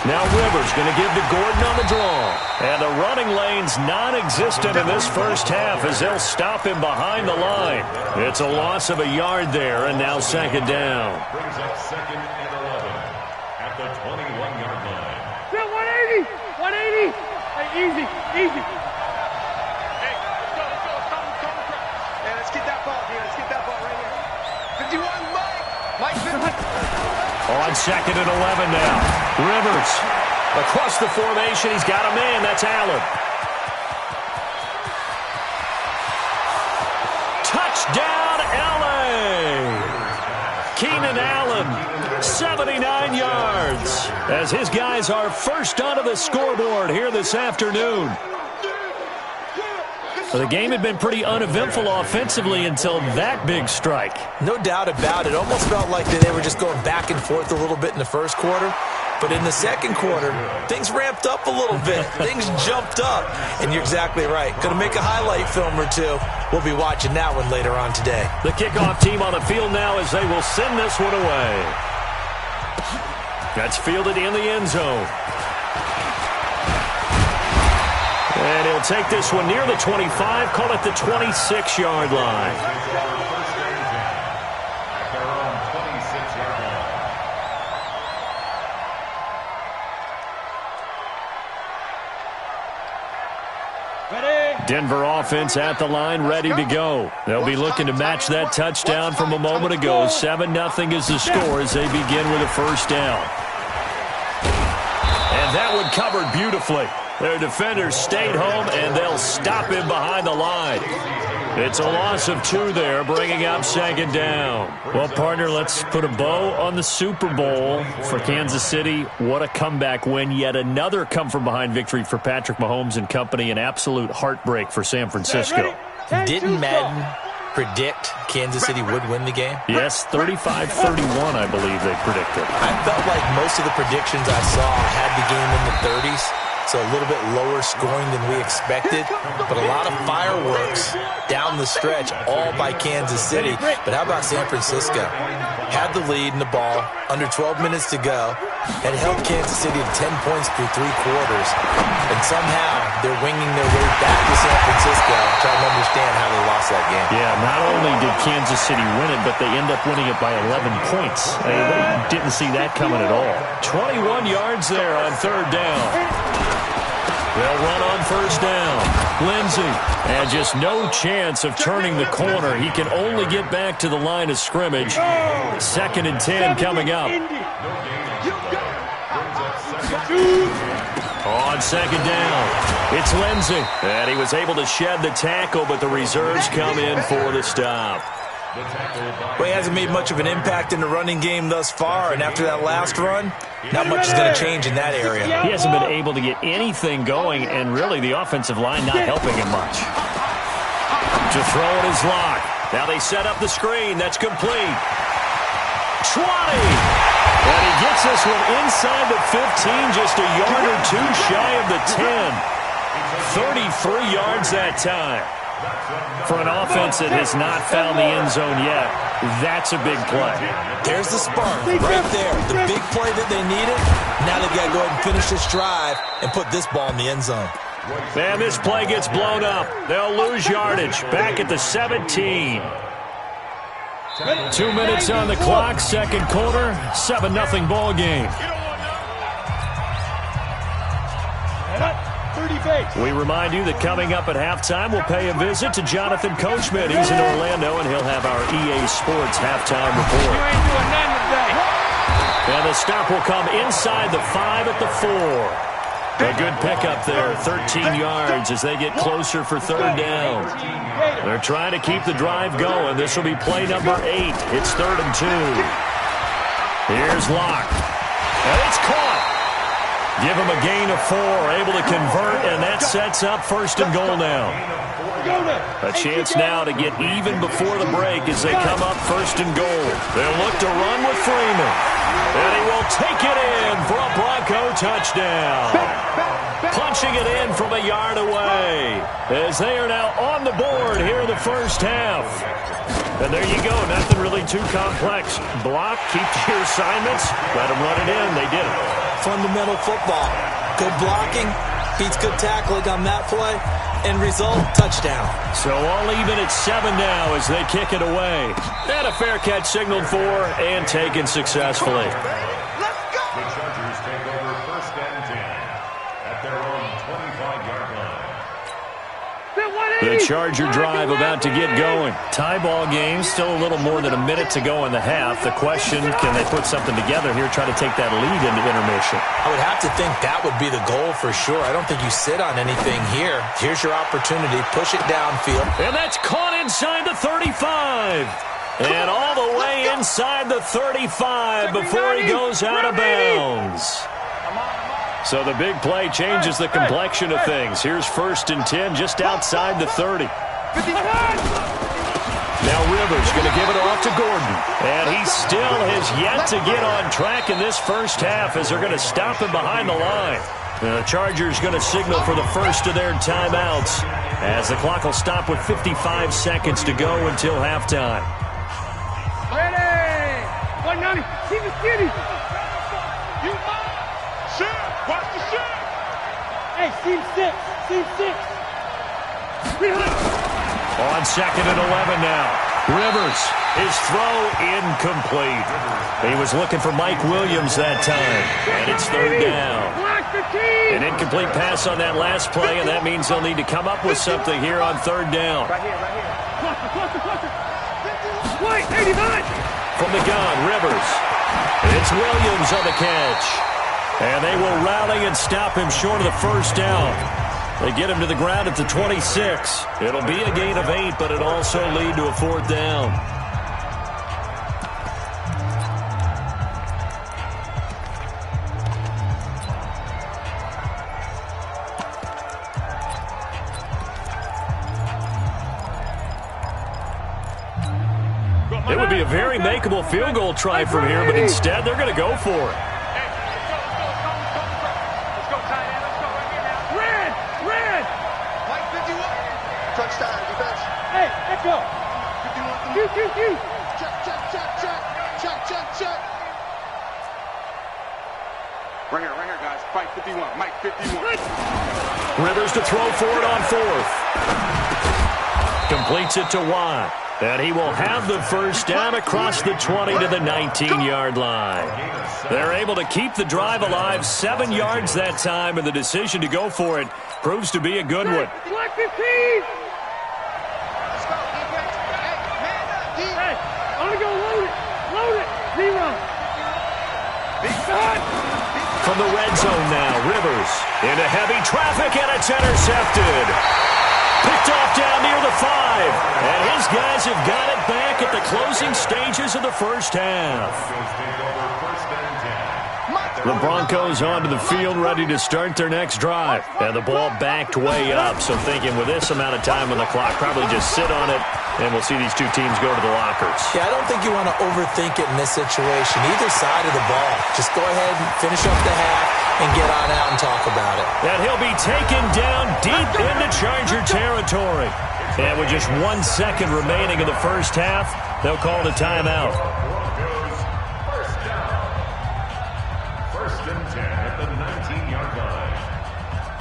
Now Rivers going to give to Gordon on the draw. And the running lane's non-existent in this first half as they'll stop him behind the line. It's a loss of a yard there, and now second down. Brings up 2nd and 11 at the 21-yard line. 180. Hey, easy. Hey, let's go. Yeah, let's get that ball here. Let's get that ball right here. 51, Mike 51. On second and 11 now. Rivers across the formation. He's got a man. That's Allen. Touchdown, L.A. Keenan Allen, 79 yards, as his guys are first onto the scoreboard here this afternoon. The game had been pretty uneventful offensively until that big strike. No doubt about it. Almost felt like they were just going back and forth a little bit in the first quarter. But in the second quarter, things ramped up a little bit. Things jumped up. And you're exactly right. Going to make a highlight film or two. We'll be watching that one later on today. The kickoff team on the field now as they will send this one away. That's fielded in the end zone. And he'll take this one near the 25, call it the 26-yard line. Denver offense at the line, ready to go. They'll be looking to match that touchdown from a moment ago. 7-0 is the score as they begin with a first down. And that one covered beautifully. Their defenders stayed home, and they'll stop him behind the line. It's a loss of 2 there, bringing up second down. Well, partner, let's put a bow on the Super Bowl for Kansas City. What a comeback win. Yet another come-from-behind victory for Patrick Mahomes and company. An absolute heartbreak for San Francisco. Didn't Madden predict Kansas City would win the game? Yes, 35-31, I believe they predicted. I felt like most of the predictions I saw had the game in the 30s. So a little bit lower scoring than we expected, but a lot of fireworks down the stretch, all by Kansas City. But how about San Francisco? Had the lead in the ball, under 12 minutes to go, and held Kansas City to 10 points through 3 quarters. And somehow they're winging their way back to San Francisco, trying to understand how they lost that game. Yeah, not only did Kansas City win it, but they end up winning it by 11 points. They didn't see that coming at all. 21 yards there on third down. They'll run on first down. Lindsey, and just no chance of turning the corner. He can only get back to the line of scrimmage. 2nd and 10 coming up. On second down, it's Lindsey. And he was able to shed the tackle, but the reserves come in for the stop. Well, he hasn't made much of an impact in the running game thus far, and after that last run, not much is going to change in that area. He hasn't been able to get anything going, and really the offensive line not helping him much. To throw it is Locke. Now they set up the screen. That's complete. 20. And he gets this one inside the 15, just a yard or 2 shy of the 10. 33 yards that time. For an offense that has not found the end zone yet, that's a big play. There's the spark right there. The big play that they needed. Now they've got to go ahead and finish this drive and put this ball in the end zone. And this play gets blown up. They'll lose yardage. Back at the 17. 2 minutes on the clock, second quarter, 7-0 ball game. We remind you that coming up at halftime, we'll pay a visit to Jonathan Coachman. He's in Orlando, and he'll have our EA Sports halftime report. And the stop will come inside the 5 at the 4. A good pickup there, 13 yards as they get closer for third down. They're trying to keep the drive going. This will be play number 8. It's 3rd and 2. Here's Locke. And it's caught. Give him a gain of 4, able to convert, and that sets up 1st and goal now. A chance now to get even before the break as they come up 1st and goal. They'll look to run with Freeman. And he will take it in for a Bronco touchdown. Punching it in from a yard away as they are now on the board here in the first half. And there you go, nothing really too complex. Block, keep to your assignments, let them run it in. They did it. Fundamental football. Good blocking, beats good tackling on that play, and result, touchdown. So all even at 7 now as they kick it away. And a fair catch signaled for and taken successfully. The Chargers take over 1st and 10 at their own 25-yard line. The Charger drive about to get going. Tie ball game, still a little more than a minute to go in the half. The question, can they put something together here, try to take that lead into intermission? I would have to think that would be the goal for sure. I don't think you sit on anything here. Here's your opportunity. Push it downfield. And that's caught inside the 35. And all the way inside the 35 before he goes out of bounds. So the big play changes the complexion of things. Here's 1st and 10 just outside the 30. Now Rivers going to give it off to Gordon. And he still has yet to get on track in this first half as they're going to stop him behind the line. The Chargers going to signal for the first of their timeouts as the clock will stop with 55 seconds to go until halftime. Ready! 190. See the city. Watch the shot! Hey, seam 6. Seam 6. On 2nd and 11 now. Rivers, his throw incomplete. He was looking for Mike Williams that time. And it's 3rd down. An incomplete pass on that last play, and that means they'll need to come up with something here on 3rd down. Right here. White, 89. From the gun, Rivers. It's Williams on the catch. And they will rally and stop him short of the first down. They get him to the ground at the 26. It'll be a gain of 8, but it also lead to a 4th down. It would be a very makeable field goal try from here, but instead they're going to go for it. Touchdown, defense. Hey, let's go. 51. Check. Right here, guys. Fight 51. Mike 51. Rivers to throw for it on 4th. Completes it to Watt. And he will have the first down across the 20 to the 19-yard line. They're able to keep the drive alive 7 yards that time, and the decision to go for it proves to be a good one. Black 15. Let's go, defense. Hey, man up, D. Hey, only go load it. 0. Big shot. From the red zone now, Rivers into heavy traffic, and it's intercepted. Picked off down near the 5, and his guys have got it back at the closing stages of the first half. The Broncos onto the field ready to start their next drive, and the ball backed way up, so thinking with this amount of time on the clock, probably just sit on it, and we'll see these two teams go to the lockers. Yeah, I don't think you want to overthink it in this situation, either side of the ball. Just go ahead and finish up the half and get on out and talk about it. And he'll be taken down deep into Charger territory. And with just 1 second remaining in the first half, they'll call the timeout. First and 10 at the 19-yard line.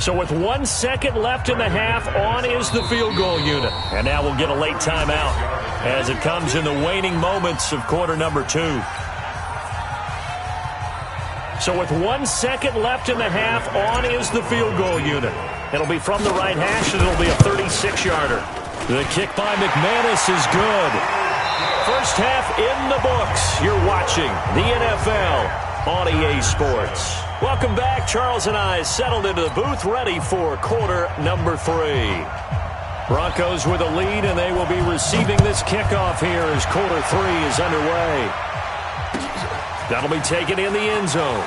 So with 1 second left in the half, on is the field goal unit. And now we'll get a late timeout as it comes in the waning moments of quarter number 2. So with 1 second left in the half, on is the field goal unit. It'll be from the right hash, and it'll be a 36-yarder. The kick by McManus is good. First half in the books. You're watching the NFL on EA Sports. Welcome back. Charles and I settled into the booth, ready for quarter number 3. Broncos with a lead, and they will be receiving this kickoff here as quarter 3 is underway. That'll be taken in the end zone.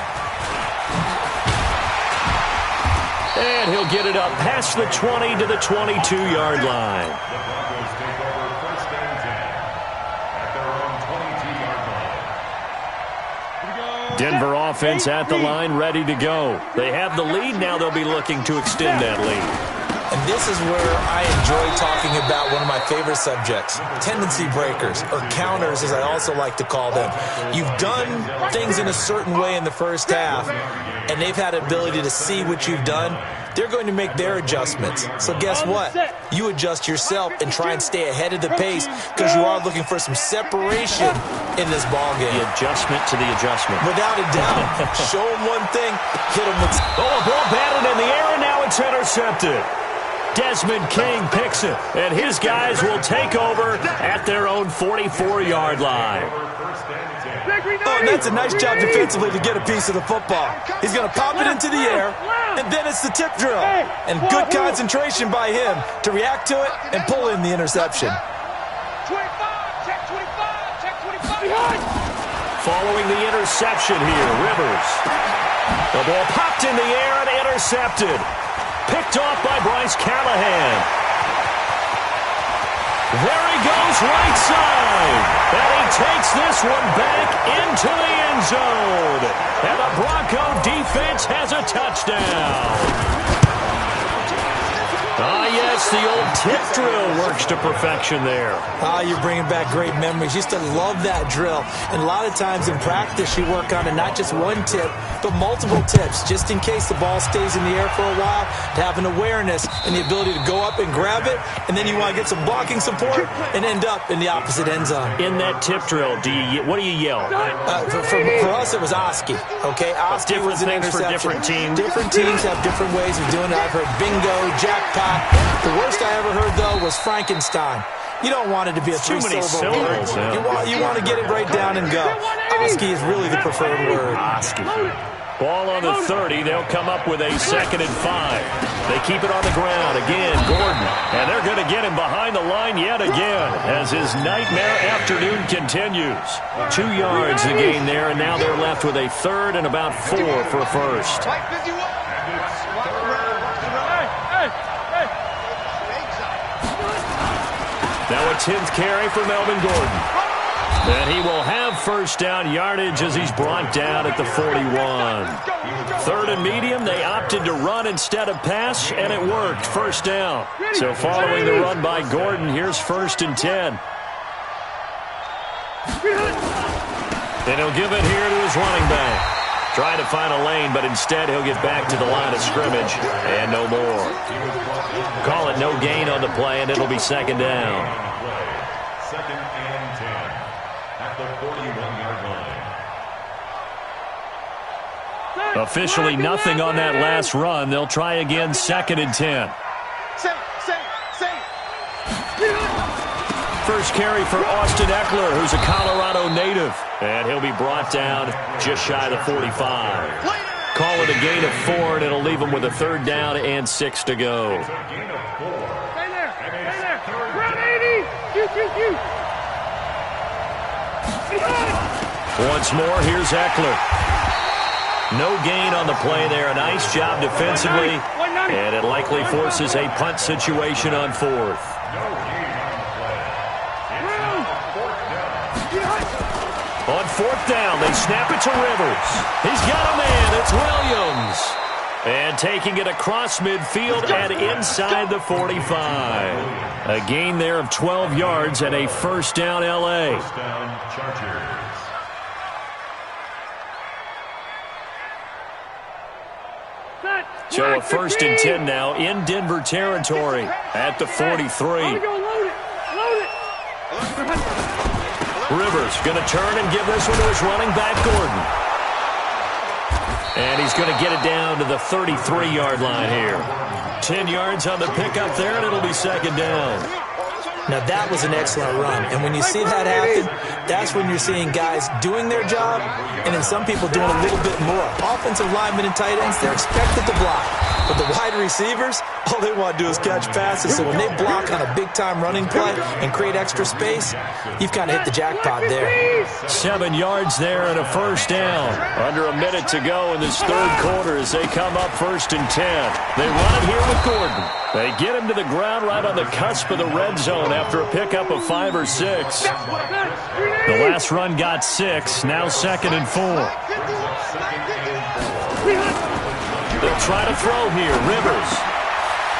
And he'll get it up past the 20 to the 22-yard line. The Broncos take over first and 10 at their own 22-yard line. Denver offense at the line, ready to go. They have the lead. Now they'll be looking to extend that lead. And this is where I enjoy talking about one of my favorite subjects, tendency breakers, or counters as I also like to call them. You've done things in a certain way in the first half, and they've had the ability to see what you've done. They're going to make their adjustments. So guess what? You adjust yourself and try and stay ahead of the pace because you are looking for some separation in this ball game. The adjustment to the adjustment. Without a doubt. Show them one thing, hit them with... Oh, a ball batted in the air, and now it's intercepted. Desmond King picks it, and his guys will take over at their own 44-yard line. Oh, and that's a nice job defensively to get a piece of the football. He's going to pop it into the air, and then it's the tip drill. And good concentration by him to react to it and pull in the interception. 25, check 25. Following the interception here, Rivers. The ball popped in the air and intercepted. Picked off by Bryce Callahan. There he goes, right side. And he takes this one back into the end zone. And the Bronco defense has a touchdown. Ah, yes, the old tip drill works to perfection there. Ah, you're bringing back great memories. Used to love that drill. And a lot of times in practice, you work on it, not just one tip, but multiple tips, just in case the ball stays in the air for a while, to have an awareness and the ability to go up and grab it, and then you want to get some blocking support and end up in the opposite end zone. In that tip drill, what do you yell? For us, it was Oski. Okay, Oski was an interception. For different teams. Different teams have different ways of doing it. I've heard bingo, jackpot. The worst I ever heard, though, was Frankenstein. You don't want it to be a three-syllable word. You want to get it right down and go. Oski is really the preferred word. Oski. Ball on the 30. They'll come up with a 2nd and 5. They keep it on the ground. Again, Gordon. And they're going to get him behind the line yet again as his nightmare afternoon continues. 2 yards the gain there, and now they're left with a 3rd and about 4 for a first. Now a 10th carry for Melvin Gordon. And he will have first down yardage as he's brought down at the 41. 3rd and medium, they opted to run instead of pass, and it worked. First down. So following the run by Gordon, here's 1st and 10. And he'll give it here to his running back. Trying to find a lane, but instead he'll get back to the line of scrimmage and no more. Call it no gain on the play, and it'll be 2nd down. 2nd and 10 at the 41-yard line. Officially nothing on that last run. They'll try again, 2nd and 10. First carry for Austin Eckler, who's a Colorado native. And he'll be brought down just shy of the 45. Call it a gain of 4, and it'll leave him with a 3rd down and 6 to go. Once more, here's Eckler. No gain on the play there. A nice job defensively. And it likely forces a punt situation on 4th. On 4th down, they snap it to Rivers. He's got a man. It's Williams. And taking it across midfield and inside the 45. A gain there of 12 yards and a first down L.A. First down, Chargers. So a 1st and 10 now in Denver territory at the 43. Rivers going to turn and give this one to his running back, Gordon. And he's going to get it down to the 33-yard line here. 10 yards on the pickup there, and it'll be 2nd down. Now, that was an excellent run. And when you see that happen, that's when you're seeing guys doing their job and then some people doing a little bit more. Offensive linemen and tight ends, they're expected to block. But the wide receivers, all they want to do is catch passes. So when they block on a big-time running play and create extra space, you've kind of hit the jackpot there. 7 yards there and a first down. Under a minute to go in this 3rd quarter as they come up 1st and 10. They run it here with Gordon. They get him to the ground right on the cusp of the red zone after a pickup of 5 or 6. The last run got 6. Now 2nd and 4. They'll try to throw here. Rivers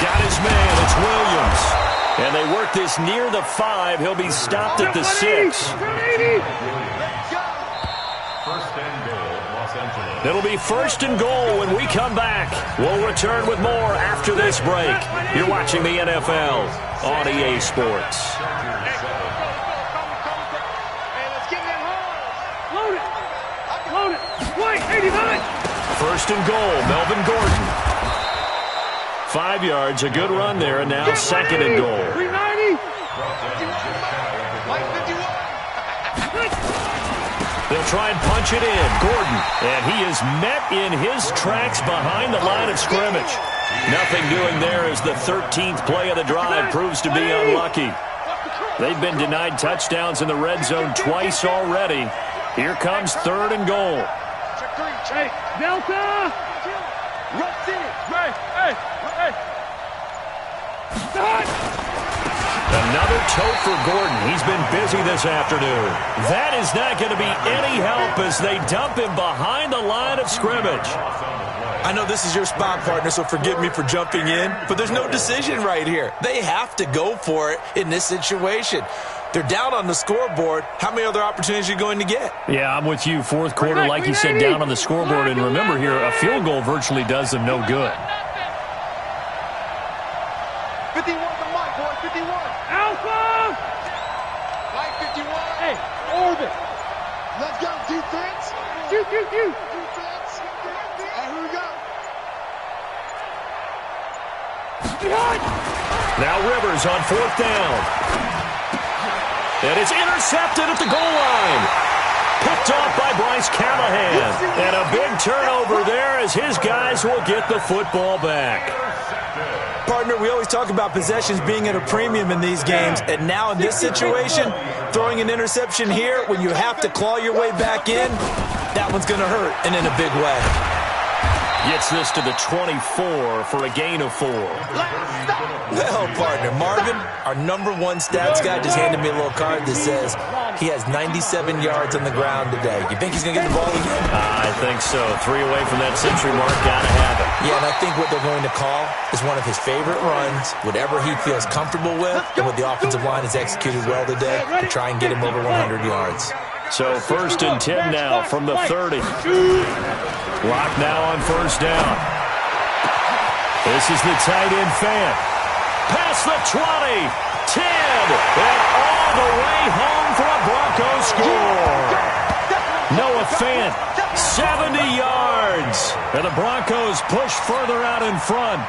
got his man. It's Williams. And they work this near the 5. He'll be stopped at the 6. It'll be 1st and goal when we come back. We'll return with more after this break. You're watching the NFL on EA Sports. Load it. Wait, 89. 1st and goal, Melvin Gordon. 5 yards, a good run there, and now 2nd and goal. 390. They'll try and punch it in. Gordon, and he is met in his tracks behind the line of scrimmage. Nothing doing there as the 13th play of the drive proves to be unlucky. They've been denied touchdowns in the red zone twice already. Here comes 3rd and goal. Hey, Delta! Run city! Hey! Another toe for Gordon. He's been busy this afternoon. That is not going to be any help as they dump him behind the line of scrimmage. I know this is your spot, partner, so forgive me for jumping in, but there's no decision right here. They have to go for it in this situation. They're down on the scoreboard. How many other opportunities are you going to get? Yeah, I'm with you. 4th quarter, like you said, down on the scoreboard. And remember here, a field goal virtually does them no good. 51 to Mike, boy, 51. Alpha! Mike, 51. Hey, orbit. Let's go, defense. Defense. And here we go. Now Rivers on 4th down. And it's intercepted at the goal line. Picked off by Bryce Callahan. And a big turnover there as his guys will get the football back. Partner, we always talk about possessions being at a premium in these games, and now in this situation, throwing an interception here when you have to claw your way back in, that one's going to hurt, and in a big way. Gets this to the 24 for a gain of 4. Well, partner, Marvin, our #1 stats guy, just handed me a little card that says he has 97 yards on the ground today. You think he's going to get the ball again? I think so. 3 away from that century mark. Got to have it. Yeah, and I think what they're going to call is one of his favorite runs, whatever he feels comfortable with, and what the offensive line has executed well today to try and get him over 100 yards. So 1st and 10 now from the 30. Lock now on 1st down. This is the tight end Fant. Past the 20, 10, and all the way home for a Broncos score. Noah Fant, 70 yards. And the Broncos push further out in front.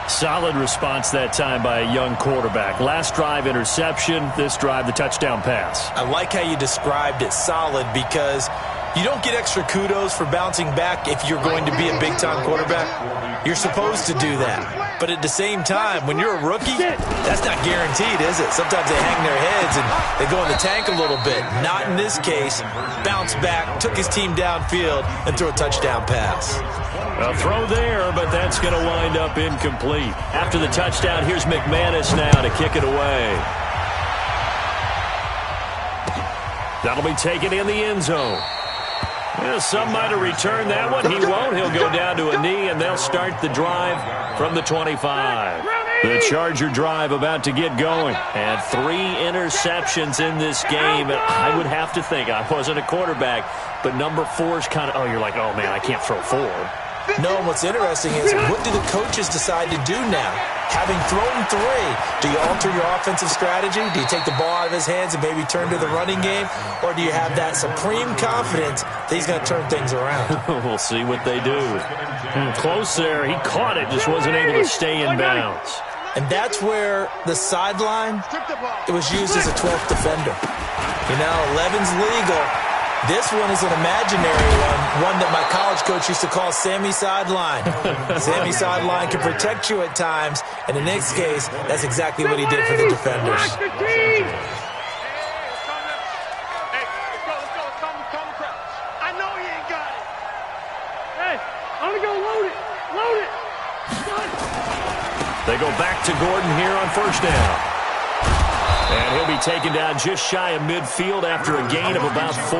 Solid response that time by a young quarterback. Last drive, interception. This drive, the touchdown pass. I like how you described it, solid, because you don't get extra kudos for bouncing back if you're going to be a big-time quarterback. You're supposed to do that. But at the same time, when you're a rookie, that's not guaranteed, is it? Sometimes they hang their heads and they go in the tank a little bit. Not in this case. Bounce back, took his team downfield, and threw a touchdown pass. A throw there, but that's going to wind up incomplete. After the touchdown, here's McManus now to kick it away. That'll be taken in the end zone. Well, some might have returned that one. He won't. He'll go down to a knee, and they'll start the drive from the 25. The Charger drive about to get going. And 3 interceptions in this game. And I would have to think, I wasn't a quarterback, but number 4 is kind of, oh, you're like, oh, man, I can't throw 4. No, and what's interesting is, what do the coaches decide to do now? Having thrown 3, do you alter your offensive strategy? Do you take the ball out of his hands and maybe turn to the running game? Or do you have that supreme confidence that he's going to turn things around? We'll see what they do. Close there. He caught it, just wasn't able to stay in bounds. And that's where the sideline, it was used as a 12th defender. You know, 11's legal. This one is an imaginary one that my college coach used to call Sammy Sideline. Sammy Sideline can protect you at times, and in this case, that's exactly what he did for the defenders. Hey, I know you ain't got it. Hey, I'm gonna go load it. Load it. They go back to Gordon here on 1st down. And he'll be taken down just shy of midfield after a gain of about 4.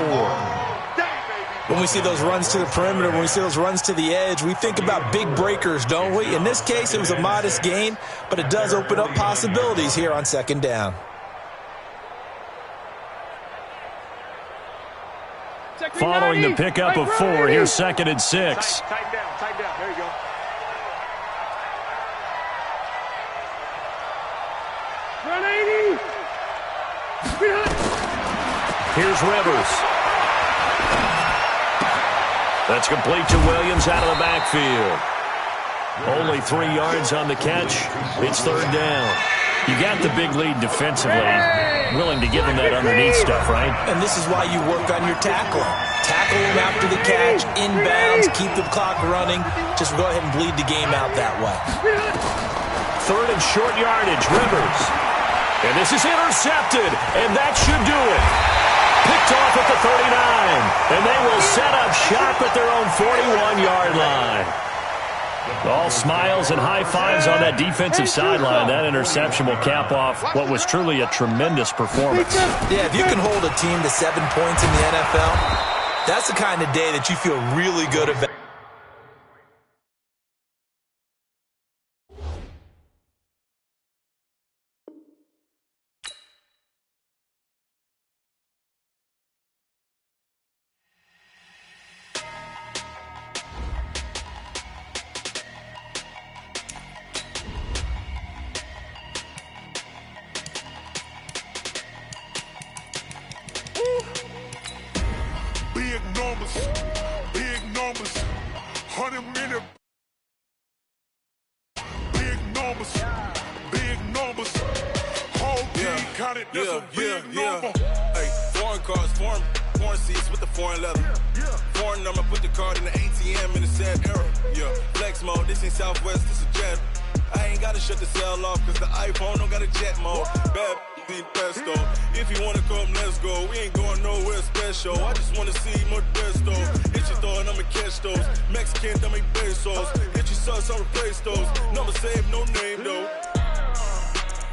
When we see those runs to the perimeter, when we see those runs to the edge, we think about big breakers, don't we? In this case, it was a modest gain, but it does open up possibilities here on 2nd down. Following the pickup of 4, here's 2nd and 6. Tighten down. There you go. Run 80. Here's Rivers. That's complete to Williams out of the backfield. Only 3 yards on the catch. It's 3rd down. You got the big lead defensively. Willing to give him that underneath stuff, right? And this is why you work on your tackling. Tackle him after the catch, inbounds, keep the clock running. Just go ahead and bleed the game out that way. 3rd and short yardage, Rivers. And this is intercepted, and that should do it. Picked off at the 39, and they will set up shop at their own 41-yard line. All smiles and high fives on that defensive sideline. That interception will cap off what was truly a tremendous performance. Yeah, if you can hold a team to 7 points in the NFL, that's the kind of day that you feel really good about. Big numbers, 100 minute. Big numbers, whole team counted, that's a big number. Hey, foreign cars, foreign seats with the foreign leather. foreign, I'ma put the card in the ATM in the sad era. Yeah, flex mode, this ain't Southwest, this a jet. I ain't gotta shut the cell off, cause the iPhone don't got a jet mode. Bad ain't pesto. If you wanna come, let's go. We ain't going nowhere special. I just wanna see Modesto. Hit your thought, I'ma catch those. Mexican, dame pesos. Hit your sauce, I'll replace those. Number save, no name though.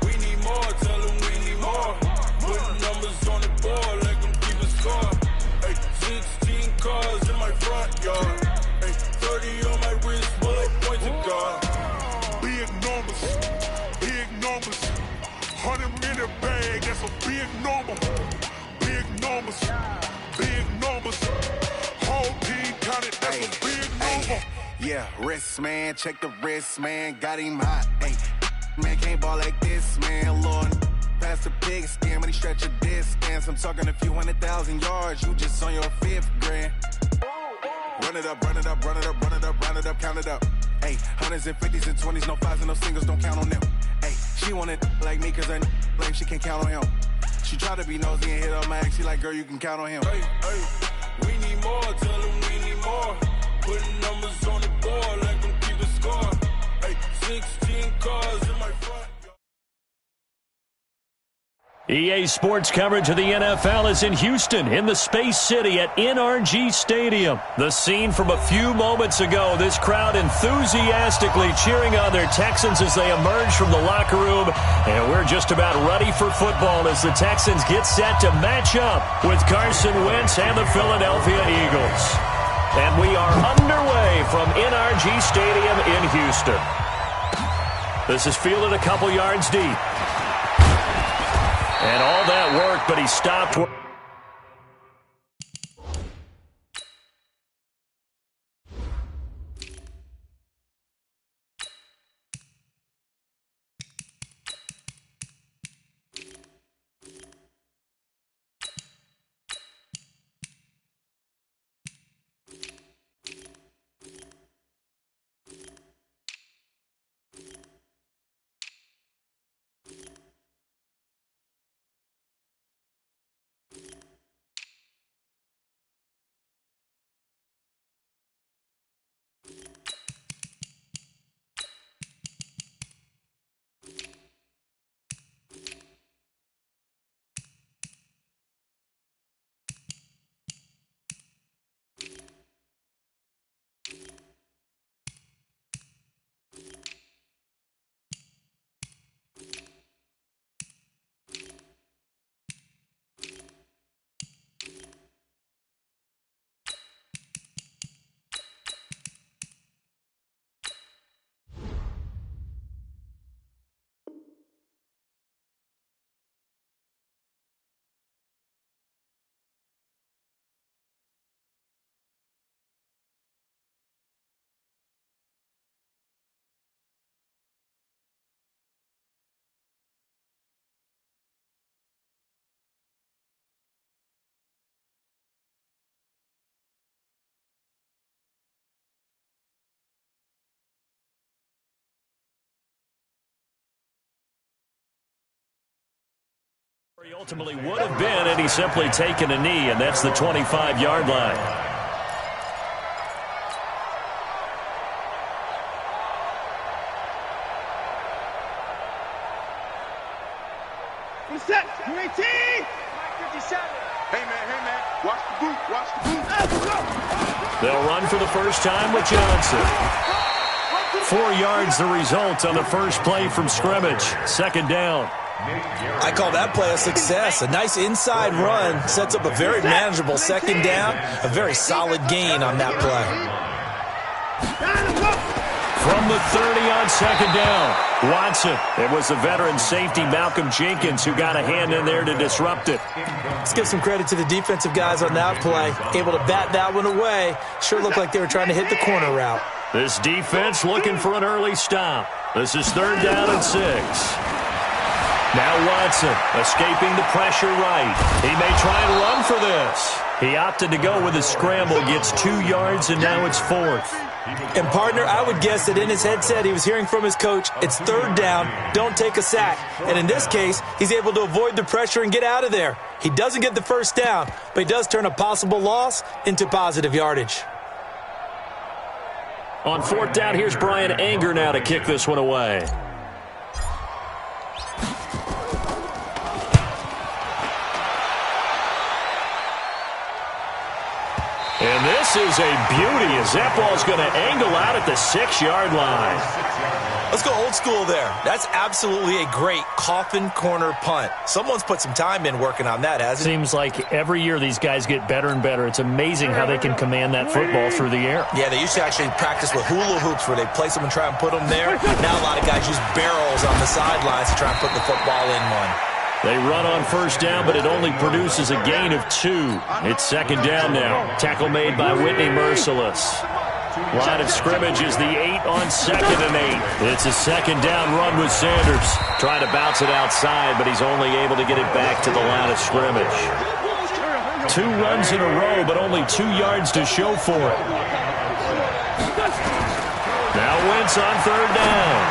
We need more, tell them we need more. Putting numbers on the board, like them keep a score. Hey, 16 cars in my front yard. Hey, 30 on my wrist, while I point to God. Big numbers, big numbers. 100 in the bag, that's a big number. Big numbers, big numbers. Whole team counted, that's a big number. Yeah, wrist man, check the wrist man, got him hot. Ay, man can't ball like this, man. Lord, pass the pig skin, but he stretch a distance. I'm talking a few 100,000 yards, you just on your 5th grand. Run it up, run it up, run it up, run it up, round it up, count it up. Ay, 100s and 50s and 20s, no 5s and no singles, don't count on them. Ay, she want it like me, cause her like she can't count on him. She try to be nosy and hit on my ex, she like, girl, you can count on him. Hey, hey, we need more, tell them we need more. Putting numbers on the board, like them keep a score. Hey, 16 cars in my front. EA Sports coverage of the NFL is in Houston, in the Space City at NRG Stadium. The scene from a few moments ago, this crowd enthusiastically cheering on their Texans as they emerge from the locker room. And we're just about ready for football as the Texans get set to match up with Carson Wentz and the Philadelphia Eagles. And we are underway from NRG Stadium in Houston. This is fielded a couple yards deep. And all that worked, but he stopped. He ultimately would have been had he simply taken a knee, and that's the 25-yard line. Who's set? UAT! 57. Hey, man, watch the boot, watch the boot. They'll run for the first time with Johnson. 4 yards the result on the first play from scrimmage. Second down. I call that play a success. A nice inside run sets up a very manageable second down. A very solid gain on that play. From the 30 on second down, Watson. It was the veteran safety Malcolm Jenkins who got a hand in there to disrupt it. Let's give some credit to the defensive guys on that play. Able to bat that one away. Sure looked like they were trying to hit the corner route. This defense looking for an early stop. This is third down and 6. Now Watson escaping the pressure right. He may try and run for this. He opted to go with a scramble, gets 2 yards, and now it's 4th. And, partner, I would guess that in his headset he was hearing from his coach, it's third down, don't take a sack. And in this case, he's able to avoid the pressure and get out of there. He doesn't get the first down, but he does turn a possible loss into positive yardage. On 4th down, here's Brian Anger now to kick this one away. And this is a beauty as that ball's going to angle out at the 6-yard line. Let's go old school there. That's absolutely a great coffin corner punt. Someone's put some time in working on that, hasn't it? Seems like every year these guys get better and better. It's amazing how they can command that football through the air. Yeah, they used to actually practice with hula hoops where they place them and try and put them there. Now a lot of guys use barrels on the sidelines to try and put the football in one. They run on 1st down, but it only produces a gain of 2. It's 2nd down now. Tackle made by Whitney Merciless. Line of scrimmage is the 8 on 2nd and 8. It's a 2nd down run with Sanders. Trying to bounce it outside, but he's only able to get it back to the line of scrimmage. 2 runs in a row, but only 2 yards to show for it. Now Wentz on 3rd down.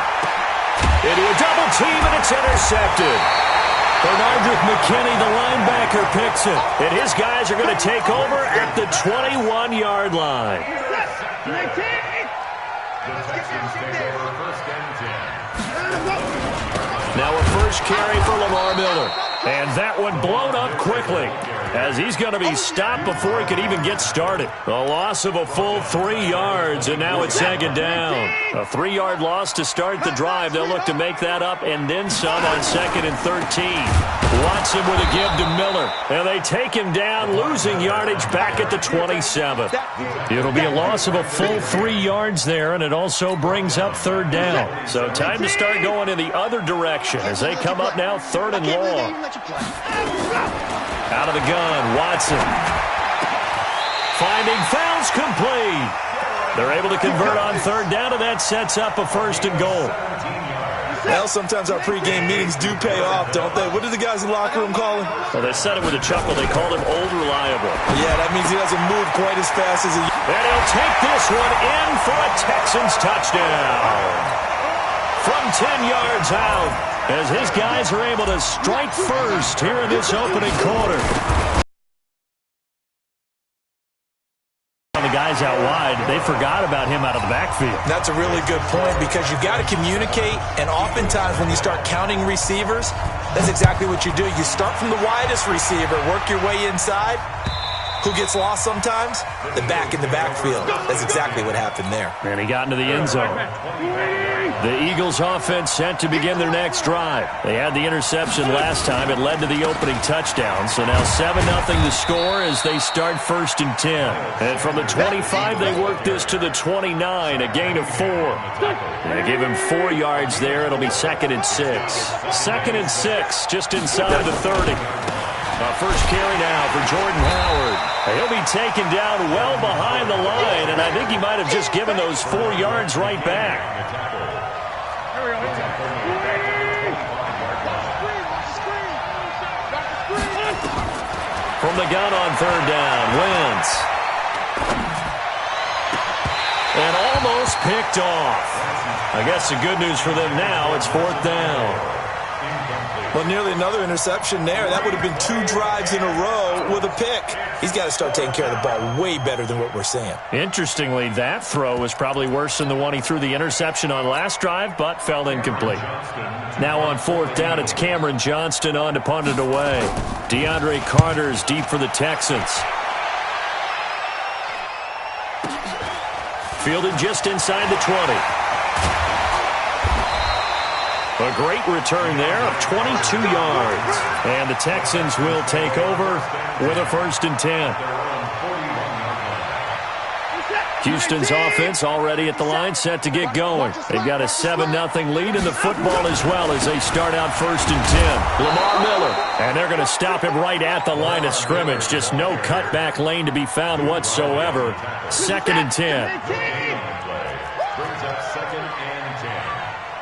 Into a double team, and it's intercepted. Bernardrick McKinney, the linebacker, picks it. And his guys are going to take over at the 21-yard line. The Texans take over 1st and 10. Now a first carry for Lamar Miller. And that one blown up quickly as he's going to be stopped before he could even get started. A loss of a full 3 yards, and now it's 2nd down. A 3-yard loss to start the drive. They'll look to make that up and then some on 2nd and 13. Watson with a give to Miller. And they take him down, losing yardage back at the 27. It'll be a loss of a full 3 yards there, and it also brings up 3rd down. So time to start going in the other direction as they come up now 3rd and long. Out of the gun, Watson. Finding fouls complete. They're able to convert on 3rd down, and that sets up a 1st and goal. Well, sometimes our pregame meetings do pay off, don't they? What do the guys in the locker room call him? Well, they said it with a chuckle. They called him Old Reliable. Yeah, that means he doesn't move quite as fast as he... And he'll take this one in for a Texans touchdown. From 10 yards out, as his guys are able to strike first here in this opening quarter. The guys out wide, they forgot about him out of the backfield. That's a really good point because you've got to communicate, and oftentimes when you start counting receivers, that's exactly what you do. You start from the widest receiver, work your way inside. Who gets lost sometimes? The back in the backfield. That's exactly what happened there. And he got into the end zone. The Eagles offense set to begin their next drive. They had the interception last time. It led to the opening touchdown. So now 7-0 the score as they start 1st and 10. And from the 25, they work this to the 29, a gain of 4. They give him 4 yards there. It'll be 2nd and 6. 2nd and 6, just inside the 30. First carry now for Jordan Howard. He'll be taken down well behind the line, and I think he might have just given those 4 yards right back. From the gun on 3rd down, Wentz. And almost picked off. I guess the good news for them now, it's 4th down. Well, nearly another interception there. That would have been 2 drives in a row with a pick. He's got to start taking care of the ball way better than what we're seeing. Interestingly, that throw was probably worse than the one he threw the interception on last drive, but fell incomplete. Now on 4th down, it's Cameron Johnston on to punt it away. DeAndre Carter's deep for the Texans. Fielded just inside the 20. A great return there of 22 yards. And the Texans will take over with a 1st and 10. Houston's offense already at the line, set to get going. They've got a 7-0 lead in the football as well as they start out 1st and 10. Lamar Miller. And they're going to stop him right at the line of scrimmage. Just no cutback lane to be found whatsoever. 2nd and 10. Brings up 2nd and 10.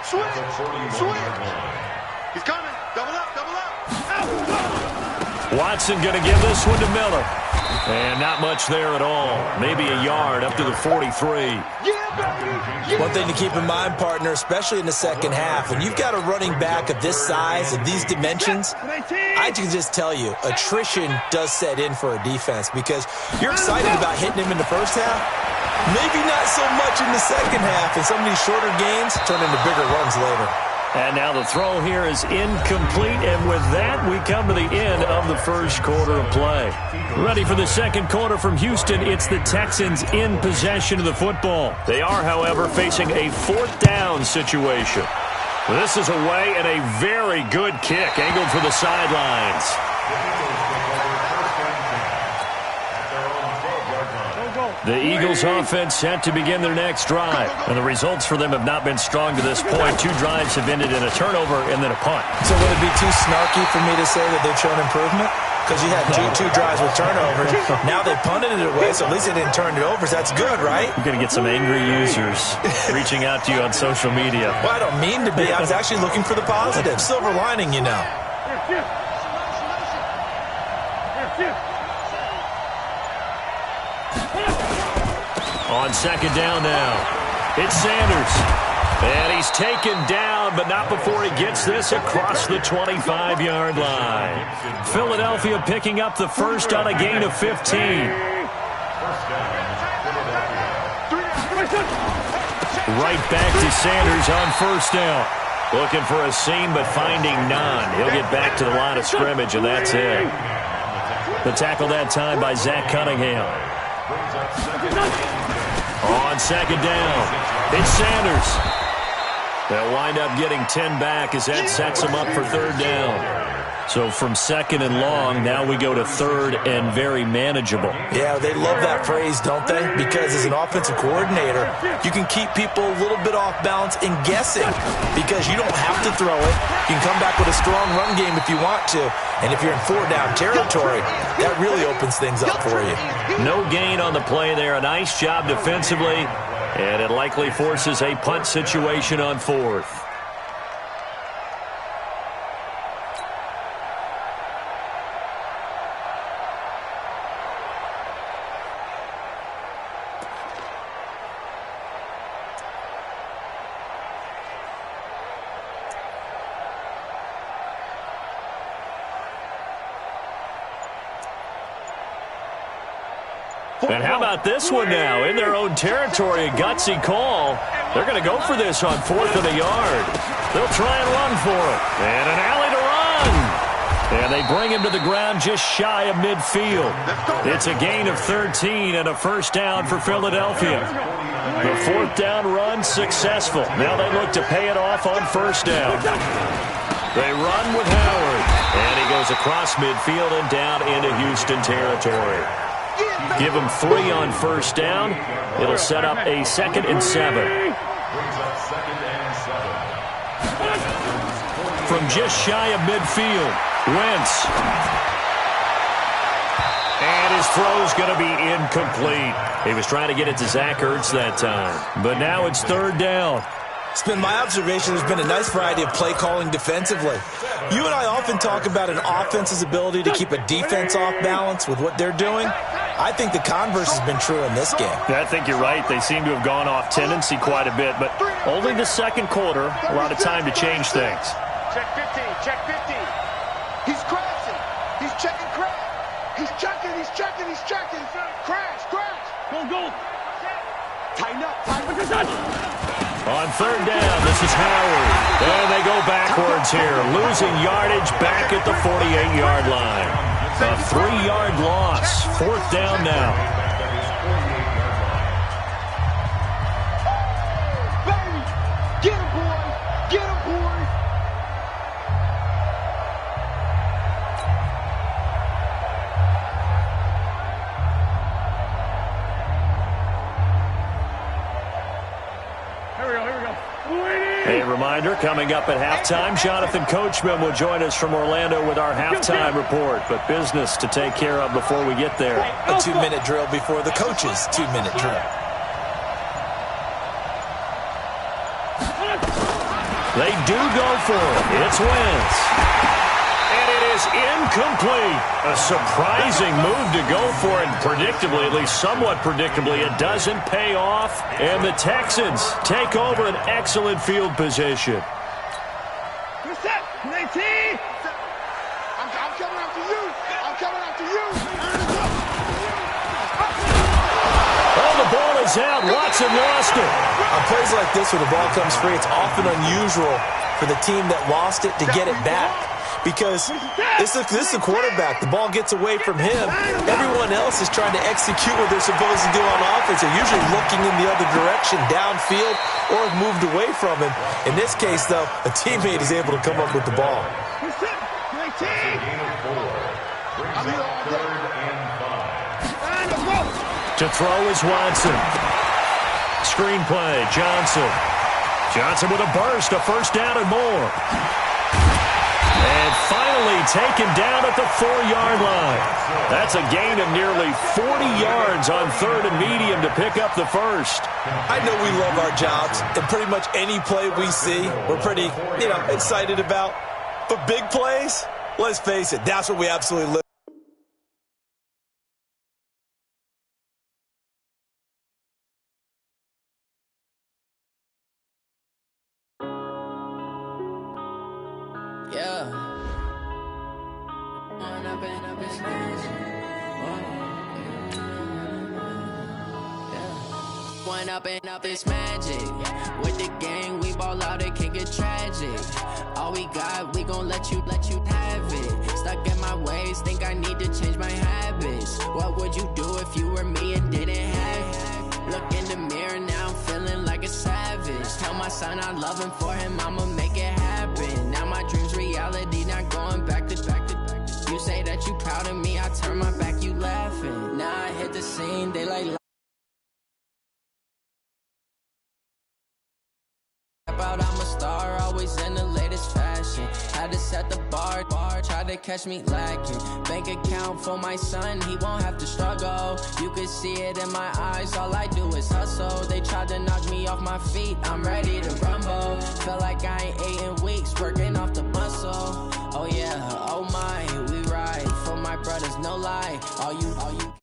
Switch! He's coming! Double up! Double up! Watson going to give this one to Miller. And not much there at all. Maybe a yard up to the 43. One thing to keep in mind, partner, especially in the second half, when you've got a running back of this size, of these dimensions, I can just tell you, attrition does set in for a defense because you're excited about hitting him in the first half. Maybe not so much in the second half, and some of these shorter gains turn into bigger runs later. And now the throw here is incomplete, and with that, we come to the end of the first quarter of play. Ready for the second quarter from Houston, it's the Texans in possession of the football. They are, however, facing a fourth down situation. This is away and a very good kick, angled for the sidelines. The Eagles offense set to begin their next drive. And the results for them have not been strong to this point. 2 drives have ended in a turnover and then a punt. So would it be too snarky for me to say that they've shown improvement? Because you had two drives with turnovers. Now they punted it away, so at least they didn't turn it over. So that's good, right? You're going to get some angry users reaching out to you on social media. Well, I don't mean to be. I was actually looking for the positive. Silver lining, you know. On second down now, it's Sanders. And he's taken down, but not before he gets this across the 25-yard line. Philadelphia picking up the first on a gain of 15. Right back to Sanders on first down. Looking for a seam, but finding none. He'll get back to the line of scrimmage, and that's it. The tackle that time by Zach Cunningham. On second down, it's Sanders. They'll wind up getting 10 back as that sets them up for third down. So from second and long, now we go to third and very manageable. Yeah, they love that phrase, don't they? Because as an offensive coordinator, you can keep people a little bit off balance and guessing because you don't have to throw it. You can come back with a strong run game if you want to. And if you're in 4-down territory, that really opens things up for you. No gain on the play there. A nice job defensively. And it likely forces a punt situation on fourth. And how about this one now? In their own territory, a gutsy call. They're going to go for this on 4th and a yard. They'll try and run for it. And an alley to run. And they bring him to the ground just shy of midfield. It's a gain of 13 and a first down for Philadelphia. The 4th down run successful. Now they look to pay it off on first down. They run with Howard. And he goes across midfield and down into Houston territory. Give him 3 on first down. It'll set up a 2nd and 7. From just shy of midfield, Wentz. And his throw's going to be incomplete. He was trying to get it to Zach Ertz that time. But now it's 3rd down. It's been my observation there's been a nice variety of play calling defensively. You and I often talk about an offense's ability to keep a defense off balance with what they're doing. I think the converse has been true in this game. I think you're right. They seem to have gone off tendency quite a bit, but only the second quarter, a lot of time to change things. Check 15, check 15. He's crashing. He's checking crash. He's checking, he's checking, he's checking. Crash, crash. Go. Tighten up, tighten up. On 3rd down, this is Howard. And they go backwards here, losing yardage back at the 48-yard line. A 3-yard loss. 4th down now. Baby, get him, boy. Get him, boy. Here we go. A reminder, coming up at halftime, Jonathan Coachman will join us from Orlando with our halftime report. But business to take care of before we get there. A 2-minute drill before the coach's 2-minute drill. They do go for it. It's Wentz. And it is incomplete. A surprising move to go for it. Predictably, at least somewhat predictably, it doesn't pay off. And the Texans take over an excellent field position. Good set, 19. I'm coming after you. I'm coming after you. Oh, the ball is out. Watson lost it. On plays like this where the ball comes free, it's often unusual for the team that lost it to get it back. Because this is a quarterback. The ball gets away from him. Everyone else is trying to execute what they're supposed to do on offense. They're usually looking in the other direction, downfield, or have moved away from him. In this case, though, a teammate is able to come up with the ball. To throw is Watson. Screenplay, Johnson. Johnson with a burst, a first down and more. And finally taken down at the 4-yard line. That's a gain of nearly 40 yards on 3rd and medium to pick up the first. I know we love our jobs, and pretty much any play we see, we're pretty, excited about. But big plays, let's face it, that's what we absolutely live. Up is magic. With the gang, we ball out, it can get tragic. All we got, we gon' let you have it. Stuck in my ways, think I need to change my habits. What would you do if you were me and didn't have it? Look in the mirror, now I'm feeling like a savage. Tell my son I love him, for him I'ma make it happen. Now my dream's reality, not going back to. You say that you proud of me, I turn my back, you laughing. Now I hit the scene, they like I'm a star, always in the latest fashion. Had to set the bar, try to catch me lacking. Bank account for my son, he won't have to struggle. You could see it in my eyes, all I do is hustle. They tried to knock me off my feet, I'm ready to rumble. Feel like I ain't ate in weeks, working off the muscle. Oh yeah, oh my, we ride for my brothers, no lie. All you